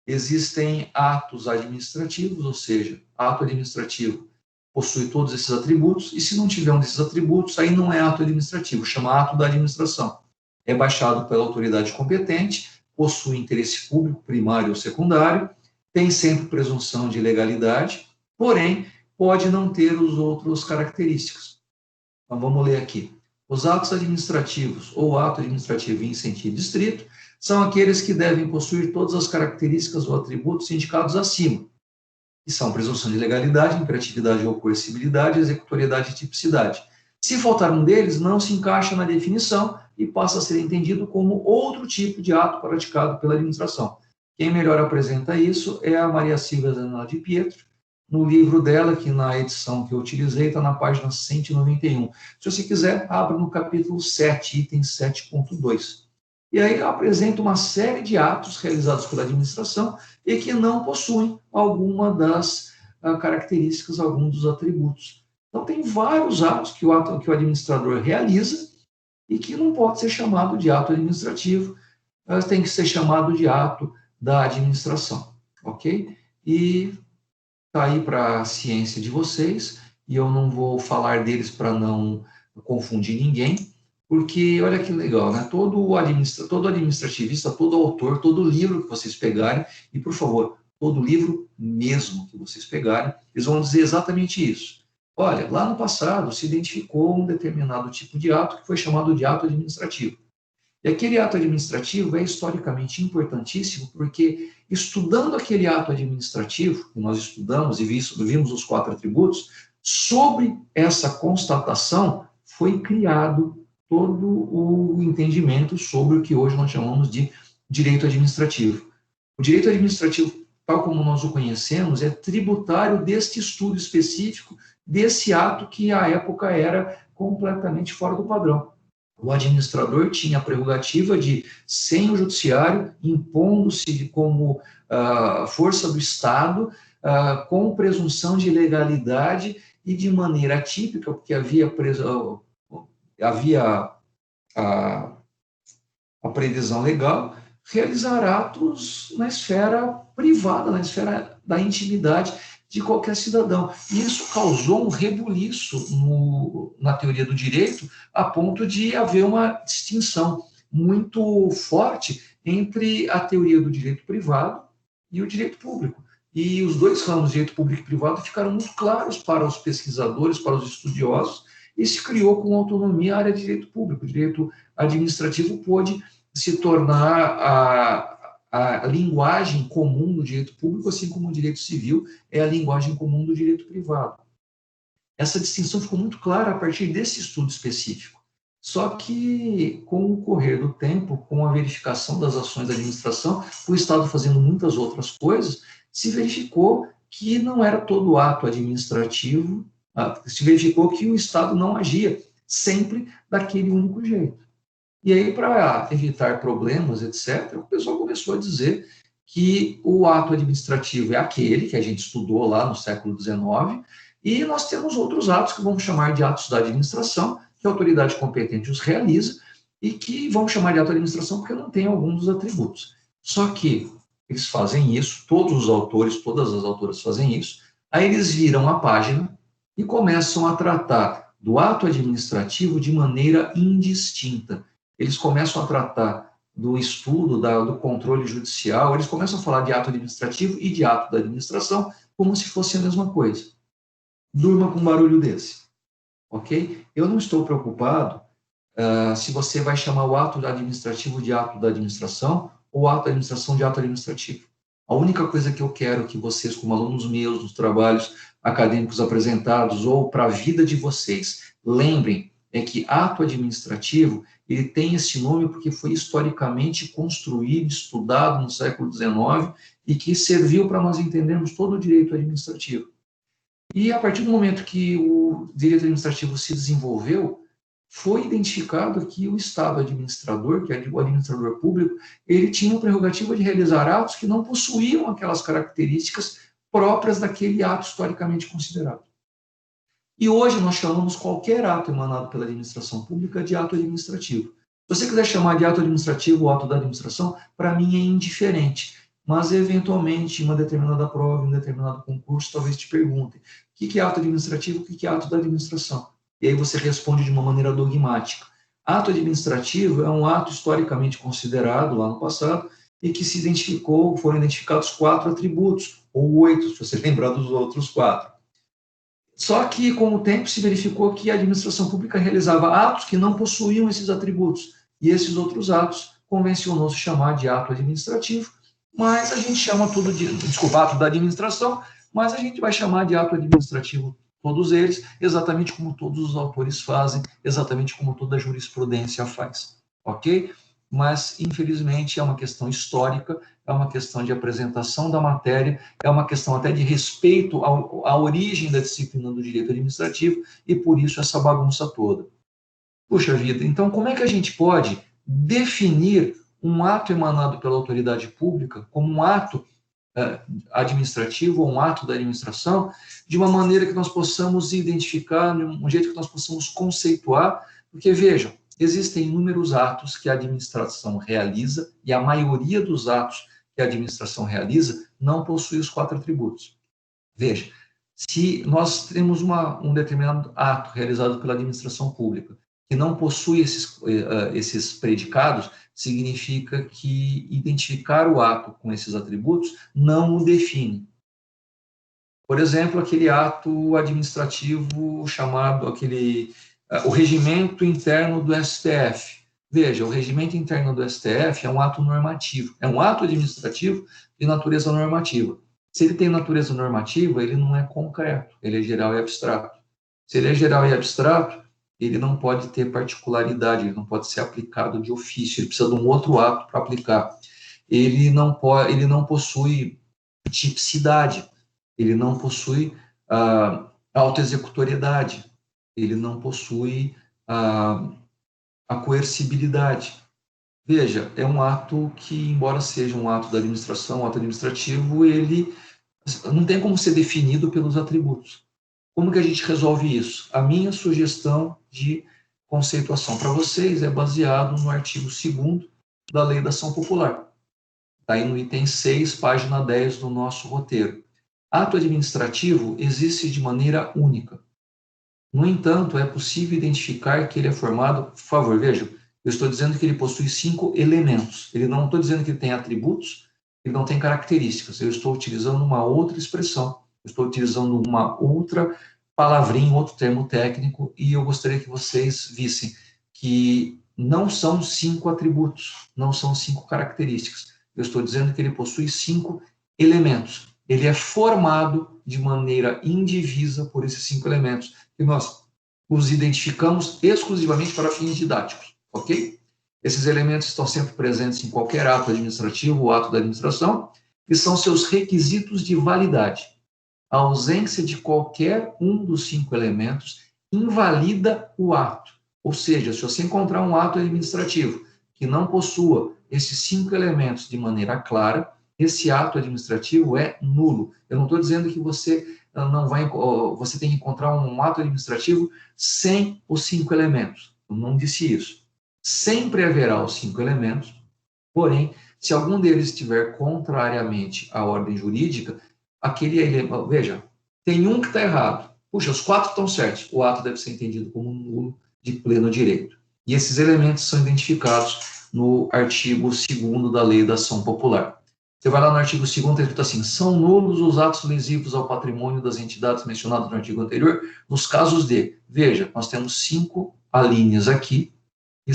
Existem atos administrativos, ou seja, ato administrativo possui todos esses atributos, e se não tiver um desses atributos, aí não é ato administrativo, chama ato da administração. É baixado pela autoridade competente, possui interesse público primário ou secundário, tem sempre presunção de legalidade, porém, pode não ter os outros características. Então, vamos ler aqui. Os atos administrativos ou ato administrativo em sentido estrito são aqueles que devem possuir todas as características ou atributos indicados acima, que são presunção de legalidade, imperatividade ou coercibilidade, executoriedade e tipicidade. Se faltar um deles, não se encaixa na definição e passa a ser entendido como outro tipo de ato praticado pela administração. Quem melhor apresenta isso é a Maria Silvia Zanella de Pietro, no livro dela, que na edição que eu utilizei está na página 191. Se você quiser, abra no capítulo 7, item 7.2. E aí apresenta uma série de atos realizados pela administração e que não possuem alguma das características, algum dos atributos. Então, tem vários atos que o administrador realiza e que não pode ser chamado de ato administrativo, mas tem que ser chamado de ato da administração, ok? E está aí para a ciência de vocês, e eu não vou falar deles para não confundir ninguém, porque olha que legal, né? Todo administrativista, todo autor, todo livro que vocês pegarem, e por favor, todo livro mesmo que vocês pegarem, eles vão dizer exatamente isso. Olha, lá no passado se identificou um determinado tipo de ato que foi chamado de ato administrativo. E aquele ato administrativo é historicamente importantíssimo porque, estudando aquele ato administrativo, que nós estudamos e vimos os 4 atributos, sobre essa constatação foi criado todo o entendimento sobre o que hoje nós chamamos de direito administrativo. O direito administrativo, tal como nós o conhecemos, é tributário deste estudo específico, desse ato que à época era completamente fora do padrão. O administrador tinha a prerrogativa de, sem o judiciário, impondo-se como força do Estado, com presunção de legalidade e de maneira atípica, porque havia a previsão legal, realizar atos na esfera privada, na esfera da intimidade de qualquer cidadão. E isso causou um rebuliço na teoria do direito, a ponto de haver uma distinção muito forte entre a teoria do direito privado e o direito público. E os dois ramos, direito público e privado, ficaram muito claros para os pesquisadores, para os estudiosos, e se criou com autonomia a área de direito público. O direito administrativo pôde se tornar a linguagem comum do direito público, assim como o direito civil é a linguagem comum do direito privado. Essa distinção ficou muito clara a partir desse estudo específico. Só que, com o correr do tempo, com a verificação das ações da administração, o Estado fazendo muitas outras coisas, se verificou que não era todo ato administrativo, se verificou que o Estado não agia sempre daquele único jeito. E aí, para evitar problemas, etc., o pessoal começou a dizer que o ato administrativo é aquele que a gente estudou lá no século XIX, e nós temos outros atos que vamos chamar de atos da administração, que a autoridade competente os realiza, e que vamos chamar de ato da administração porque não tem algum dos atributos. Só que eles fazem isso, todos os autores, todas as autoras fazem isso, aí eles viram a página e começam a tratar do ato administrativo de maneira indistinta. Eles começam a tratar do estudo, do controle judicial, eles começam a falar de ato administrativo e de ato da administração como se fosse a mesma coisa. Durma com um barulho desse, ok? Eu não estou preocupado se você vai chamar o ato administrativo de ato da administração ou o ato da administração de ato administrativo. A única coisa que eu quero que vocês, como alunos meus, nos trabalhos acadêmicos apresentados ou para a vida de vocês, lembrem é que ato administrativo, ele tem esse nome porque foi historicamente construído, estudado no século XIX e que serviu para nós entendermos todo o direito administrativo. E a partir do momento que o direito administrativo se desenvolveu, foi identificado que o Estado administrador, que é o administrador público, ele tinha a prerrogativa de realizar atos que não possuíam aquelas características próprias daquele ato historicamente considerado. E hoje nós chamamos qualquer ato emanado pela administração pública de ato administrativo. Se você quiser chamar de ato administrativo ou ato da administração, para mim é indiferente. mas eventualmente em uma determinada prova, em um determinado concurso, talvez te perguntem o que é ato administrativo, o que é ato da administração. E aí você responde de uma maneira dogmática. Ato administrativo é um ato historicamente considerado lá no passado e que se identificou, foram identificados 4 atributos, ou 8, se você lembrar dos outros 4. Só que, com o tempo, se verificou que a administração pública realizava atos que não possuíam esses atributos, e esses outros atos convencionou-se chamar de ato administrativo, mas a gente chama tudo de, desculpa, ato da administração, mas a gente vai chamar de ato administrativo todos eles, exatamente como todos os autores fazem, exatamente como toda a jurisprudência faz, ok? Mas, infelizmente, é uma questão histórica, é uma questão de apresentação da matéria, é uma questão até de respeito à origem da disciplina do direito administrativo, e por isso essa bagunça toda. Puxa vida, então como é que a gente pode definir um ato emanado pela autoridade pública como um ato administrativo ou um ato da administração, de uma maneira que nós possamos identificar, de um jeito que nós possamos conceituar, porque vejam, existem inúmeros atos que a administração realiza, e a maioria dos atos que a administração realiza não possui os 4 atributos. Veja, se nós temos um determinado ato realizado pela administração pública que não possui esses predicados, significa que identificar o ato com esses atributos não o define. Por exemplo, aquele ato administrativo chamado o regimento interno do STF. Veja, o regimento interno do STF é um ato normativo, é um ato administrativo de natureza normativa. Se ele tem natureza normativa, ele não é concreto, ele é geral e abstrato. Se ele é geral e abstrato, ele não pode ter particularidade, ele não pode ser aplicado de ofício, ele precisa de um outro ato para aplicar. Ele não possui tipicidade, ele não possui autoexecutoriedade, ele não possui a coercibilidade. Veja, é um ato que, embora seja um ato da administração, um ato administrativo, ele não tem como ser definido pelos atributos. Como que a gente resolve isso? A minha sugestão de conceituação para vocês é baseado no artigo 2º da Lei da Ação Popular. Está aí no item 6, página 10 do nosso roteiro. Ato administrativo existe de maneira única. No entanto, é possível identificar que ele é formado, por favor, vejam, eu estou dizendo que ele possui 5 elementos. Ele não estou dizendo que ele tem atributos, ele não tem características. Eu estou utilizando uma outra expressão, eu estou utilizando uma outra palavrinha, outro termo técnico, e eu gostaria que vocês vissem que não são 5 atributos, não são 5 características. Eu estou dizendo que ele possui 5 elementos. Ele é formado de maneira indivisa por esses 5 elementos, que nós os identificamos exclusivamente para fins didáticos, ok? Esses elementos estão sempre presentes em qualquer ato administrativo ou ato da administração, e são seus requisitos de validade. A ausência de qualquer um dos 5 elementos invalida o ato. Ou seja, se você encontrar um ato administrativo que não possua esses 5 elementos de maneira clara, esse ato administrativo é nulo. Eu não estou dizendo que você você tem que encontrar um ato administrativo sem os 5 elementos. Eu não disse isso. Sempre haverá os 5 elementos, porém, se algum deles estiver contrariamente à ordem jurídica, veja, tem um que está errado. Puxa, os 4 estão certos. O ato deve ser entendido como nulo de pleno direito. E esses elementos são identificados no artigo 2º da Lei da Ação Popular. Você vai lá no artigo 2º, está escrito assim: são nulos os atos lesivos ao patrimônio das entidades mencionadas no artigo anterior, nos casos de, veja, nós temos 5 alíneas aqui, e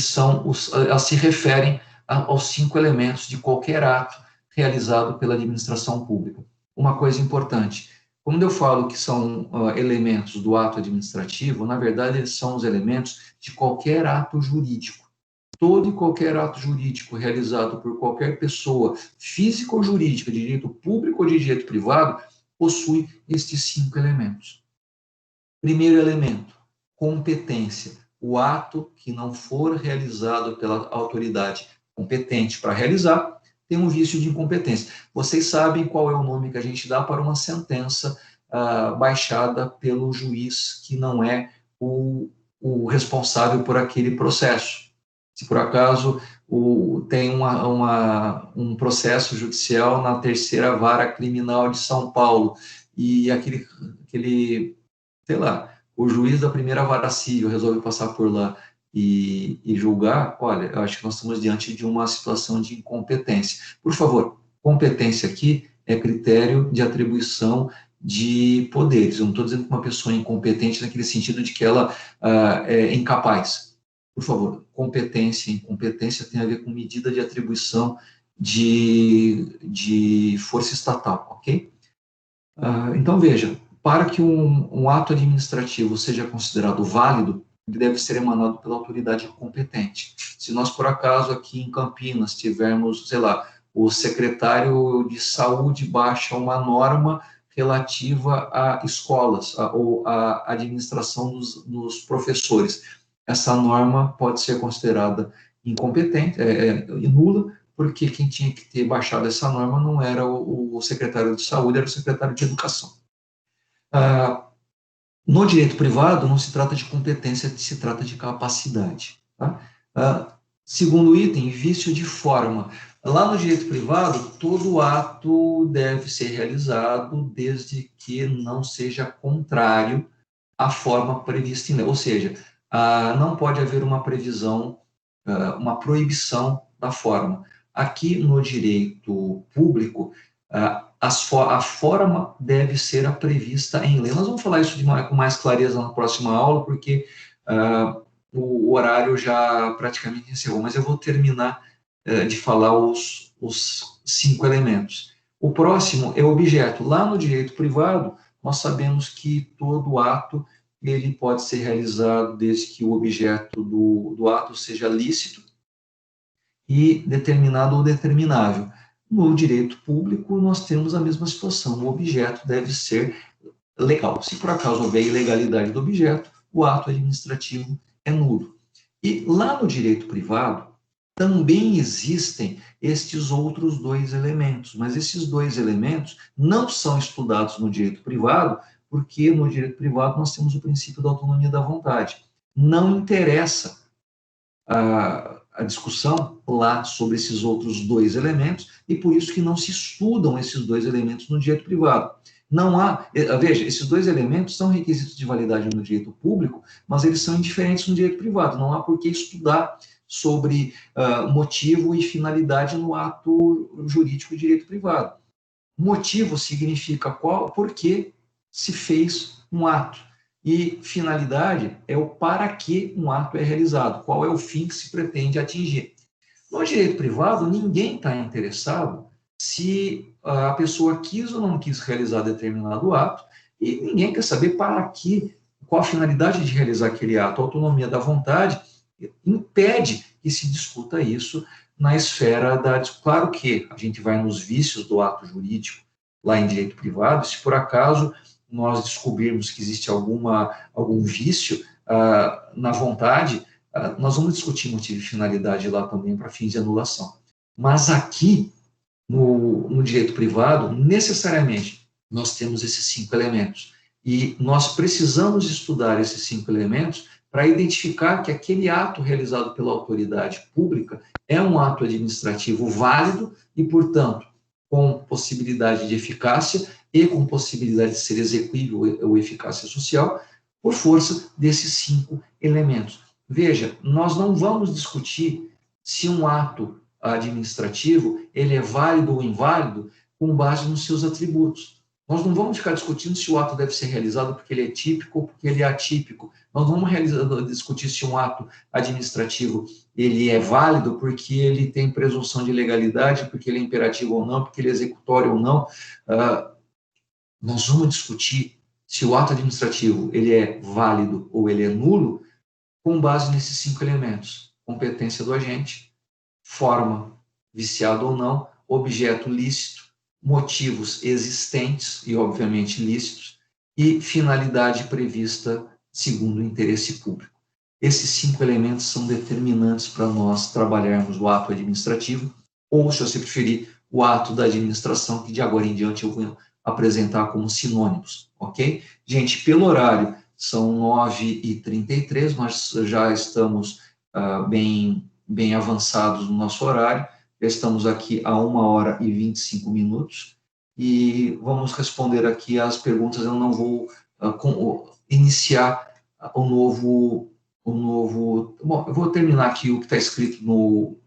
elas se referem aos 5 elementos de qualquer ato realizado pela administração pública. Uma coisa importante, quando eu falo que são elementos do ato administrativo, na verdade, eles são os elementos de qualquer ato jurídico. Todo e qualquer ato jurídico realizado por qualquer pessoa, física ou jurídica, de direito público ou de direito privado, possui estes 5 elementos. Primeiro elemento, competência. O ato que não for realizado pela autoridade competente para realizar tem um vício de incompetência. Vocês sabem qual é o nome que a gente dá para uma sentença baixada pelo juiz que não é o responsável por aquele processo. Se por acaso tem um processo judicial na terceira vara criminal de São Paulo e aquele sei lá, o juiz da primeira vara civil resolve passar por lá e julgar, olha, eu acho que nós estamos diante de uma situação de incompetência. Por favor, competência aqui é critério de atribuição de poderes. Eu não estou dizendo que uma pessoa é incompetente naquele sentido de que ela é incapaz. Por favor, competência e incompetência tem a ver com medida de atribuição de força estatal, ok? Então, veja, para que um ato administrativo seja considerado válido, ele deve ser emanado pela autoridade competente. Se nós, por acaso, aqui em Campinas, tivermos, sei lá, o secretário de saúde baixa uma norma relativa a escolas, ou a administração dos professores, essa norma pode ser considerada incompetente, nula, porque quem tinha que ter baixado essa norma não era o secretário de saúde, era o secretário de educação. No direito privado, não se trata de competência, se trata de capacidade. Tá? Segundo item, vício de forma. Lá no direito privado, todo ato deve ser realizado desde que não seja contrário à forma prevista em lei. Ou seja, não pode haver uma previsão, uma proibição da forma. Aqui no direito público, a forma deve ser a prevista em lei. Nós vamos falar isso com mais clareza na próxima aula, porque o horário já praticamente encerrou, mas eu vou terminar de falar os 5 elementos. O próximo é o objeto. Lá no direito privado, nós sabemos que todo ato ele pode ser realizado desde que o objeto do ato seja lícito e determinado ou determinável. No direito público, nós temos a mesma situação. O objeto deve ser legal. Se por acaso houver ilegalidade do objeto, o ato administrativo é nulo. E lá no direito privado, também existem estes outros 2 elementos, mas esses 2 elementos não são estudados no direito privado, porque no direito privado nós temos o princípio da autonomia da vontade. Não interessa a discussão lá sobre esses outros 2 elementos, e por isso que não se estudam esses 2 elementos no direito privado. Não há, veja, esses 2 elementos são requisitos de validade no direito público, mas eles são indiferentes no direito privado. Não há por que estudar sobre motivo e finalidade no ato jurídico de direito privado. Motivo significa por que se fez um ato. E finalidade é o para que um ato é realizado, qual é o fim que se pretende atingir. No direito privado, ninguém está interessado se a pessoa quis ou não quis realizar determinado ato, e ninguém quer saber para que, qual a finalidade de realizar aquele ato. A autonomia da vontade impede que se discuta isso na esfera da... Claro que a gente vai nos vícios do ato jurídico lá em direito privado, se por acaso nós descobrirmos que existe algum vício na vontade, nós vamos discutir motivo e finalidade lá também para fins de anulação. Mas aqui, no direito privado, necessariamente, nós temos esses 5 elementos. E nós precisamos estudar esses 5 elementos para identificar que aquele ato realizado pela autoridade pública é um ato administrativo válido e, portanto, com possibilidade de eficácia e com possibilidade de ser exequível ou eficácia social, por força desses 5 elementos. Veja, nós não vamos discutir se um ato administrativo ele é válido ou inválido com base nos seus atributos. Nós não vamos ficar discutindo se o ato deve ser realizado porque ele é típico ou porque ele é atípico. Nós vamos discutir se um ato administrativo ele é válido porque ele tem presunção de legalidade, porque ele é imperativo ou não, porque ele é executório ou não. Nós vamos discutir se o ato administrativo ele é válido ou ele é nulo com base nesses 5 elementos: competência do agente, forma, viciado ou não, objeto lícito, motivos existentes e, obviamente, lícitos, e finalidade prevista segundo o interesse público. Esses 5 elementos são determinantes para nós trabalharmos o ato administrativo, ou, se você preferir, o ato da administração, que de agora em diante eu vou apresentar como sinônimos, ok? Gente, pelo horário, são 9h33, nós já estamos bem bem avançados no nosso horário. Já estamos aqui a 1h25 e vamos responder aqui as perguntas. Eu não vou iniciar o novo. Bom, eu vou terminar aqui o que está escrito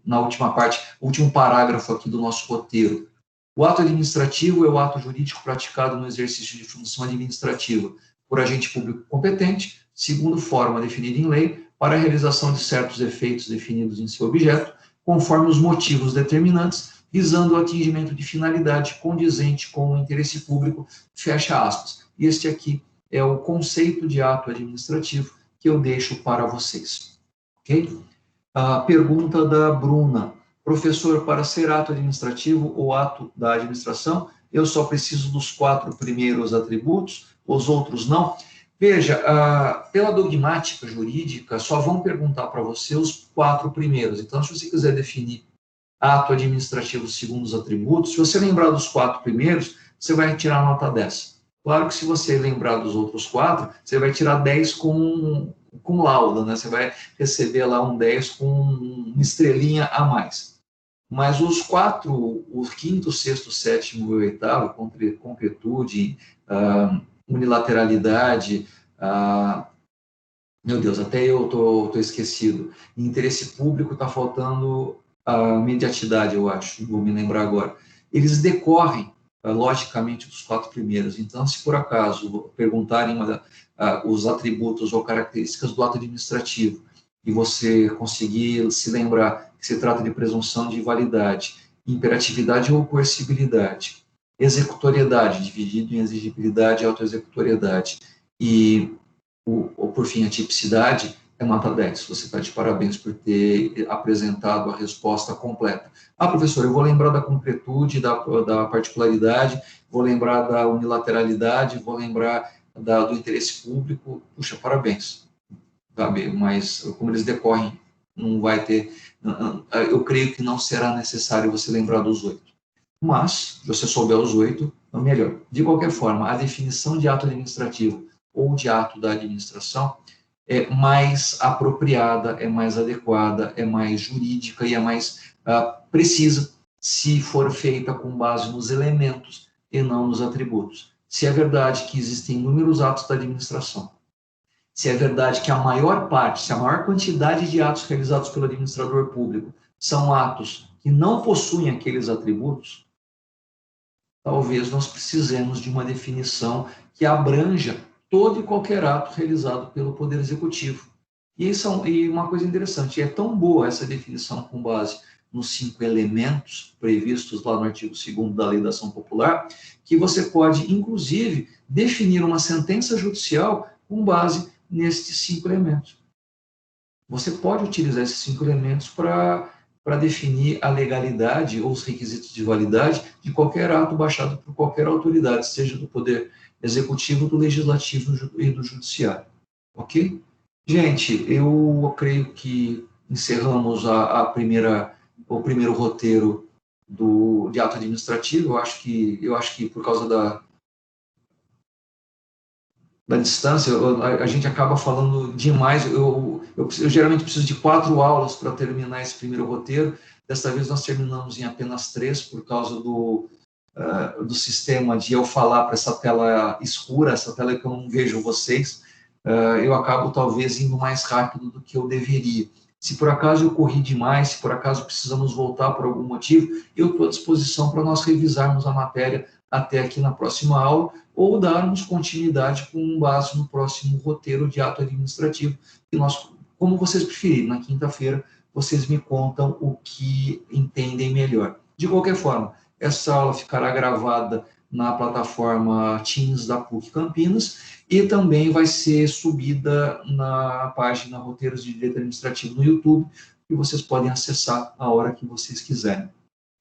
na última parte, o último parágrafo aqui do nosso roteiro. O ato administrativo é o ato jurídico praticado no exercício de função administrativa por agente público competente, segundo forma definida em lei, para a realização de certos efeitos definidos em seu objeto, conforme os motivos determinantes, visando o atingimento de finalidade condizente com o interesse público, fecha aspas. E este aqui é o conceito de ato administrativo que eu deixo para vocês. Ok? A pergunta da Bruna. Professor, para ser ato administrativo ou ato da administração, eu só preciso dos 4 primeiros atributos, os outros não? Veja, pela dogmática jurídica, só vão perguntar para você os 4 primeiros. Então, se você quiser definir ato administrativo segundo os atributos, se você lembrar dos 4 primeiros, você vai tirar nota 10. Claro que se você lembrar dos outros 4, você vai tirar 10 com lauda, né? Você vai receber lá um 10 com uma estrelinha a mais. Mas os 4, o 5º, 6º, 7º e o 8º, concretude, unilateralidade, meu Deus, até eu tô esquecido. Interesse público está faltando a mediatidade, eu acho, vou me lembrar agora. Eles decorrem, logicamente, dos 4 primeiros. Então, se por acaso perguntarem os atributos ou características do ato administrativo e você conseguir se lembrar que se trata de presunção de validade, imperatividade ou coercibilidade, executoriedade, dividido em exigibilidade e autoexecutoriedade, e, por fim, a tipicidade, é nota 10. Você está de parabéns por ter apresentado a resposta completa. Professor, eu vou lembrar da concretude, da particularidade, vou lembrar da unilateralidade, vou lembrar do interesse público. Puxa, parabéns. Sabe? Mas, como eles decorrem, não vai ter... Eu creio que não será necessário você lembrar dos 8. Mas, se você souber os 8, é melhor. De qualquer forma, a definição de ato administrativo ou de ato da administração é mais apropriada, é mais adequada, é mais jurídica e é mais precisa se for feita com base nos elementos e não nos atributos. Se é verdade que existem inúmeros atos da administração, se é verdade que a maior parte, se a maior quantidade de atos realizados pelo administrador público são atos que não possuem aqueles atributos, talvez nós precisemos de uma definição que abranja todo e qualquer ato realizado pelo Poder Executivo. E uma coisa interessante, é tão boa essa definição com base nos 5 elementos previstos lá no artigo 2º da Lei da Ação Popular, que você pode, inclusive, definir uma sentença judicial com base nestes 5 elementos. Você pode utilizar esses 5 elementos para definir a legalidade ou os requisitos de validade de qualquer ato baixado por qualquer autoridade, seja do Poder Executivo, do Legislativo e do Judiciário. Ok? Gente, eu creio que encerramos o primeiro roteiro de ato administrativo. Eu acho que por causa da distância, a gente acaba falando demais. Eu geralmente preciso de 4 aulas para terminar esse primeiro roteiro. Desta vez nós terminamos em apenas 3, por causa do sistema de eu falar para essa tela escura, essa tela que eu não vejo vocês. Eu acabo talvez indo mais rápido do que eu deveria. Se por acaso eu corri demais, se por acaso precisamos voltar por algum motivo, eu estou à disposição para nós revisarmos a matéria até aqui na próxima aula, ou darmos continuidade com base no próximo roteiro de ato administrativo, que nós, como vocês preferirem, na quinta-feira, vocês me contam o que entendem melhor. De qualquer forma, essa aula ficará gravada na plataforma Teams da PUC Campinas e também vai ser subida na página Roteiros de Direito Administrativo no YouTube, que vocês podem acessar a hora que vocês quiserem.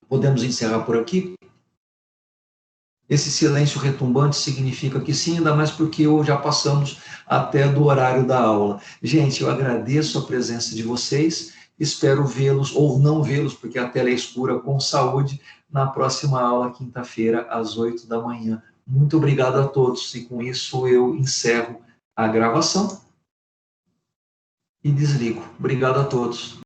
Podemos encerrar por aqui? Esse silêncio retumbante significa que sim, ainda mais porque já passamos até do horário da aula. Gente, eu agradeço a presença de vocês, espero vê-los, ou não vê-los, porque a tela é escura, com saúde, na próxima aula, quinta-feira, às 8 da manhã. Muito obrigado a todos, e com isso eu encerro a gravação e desligo. Obrigado a todos.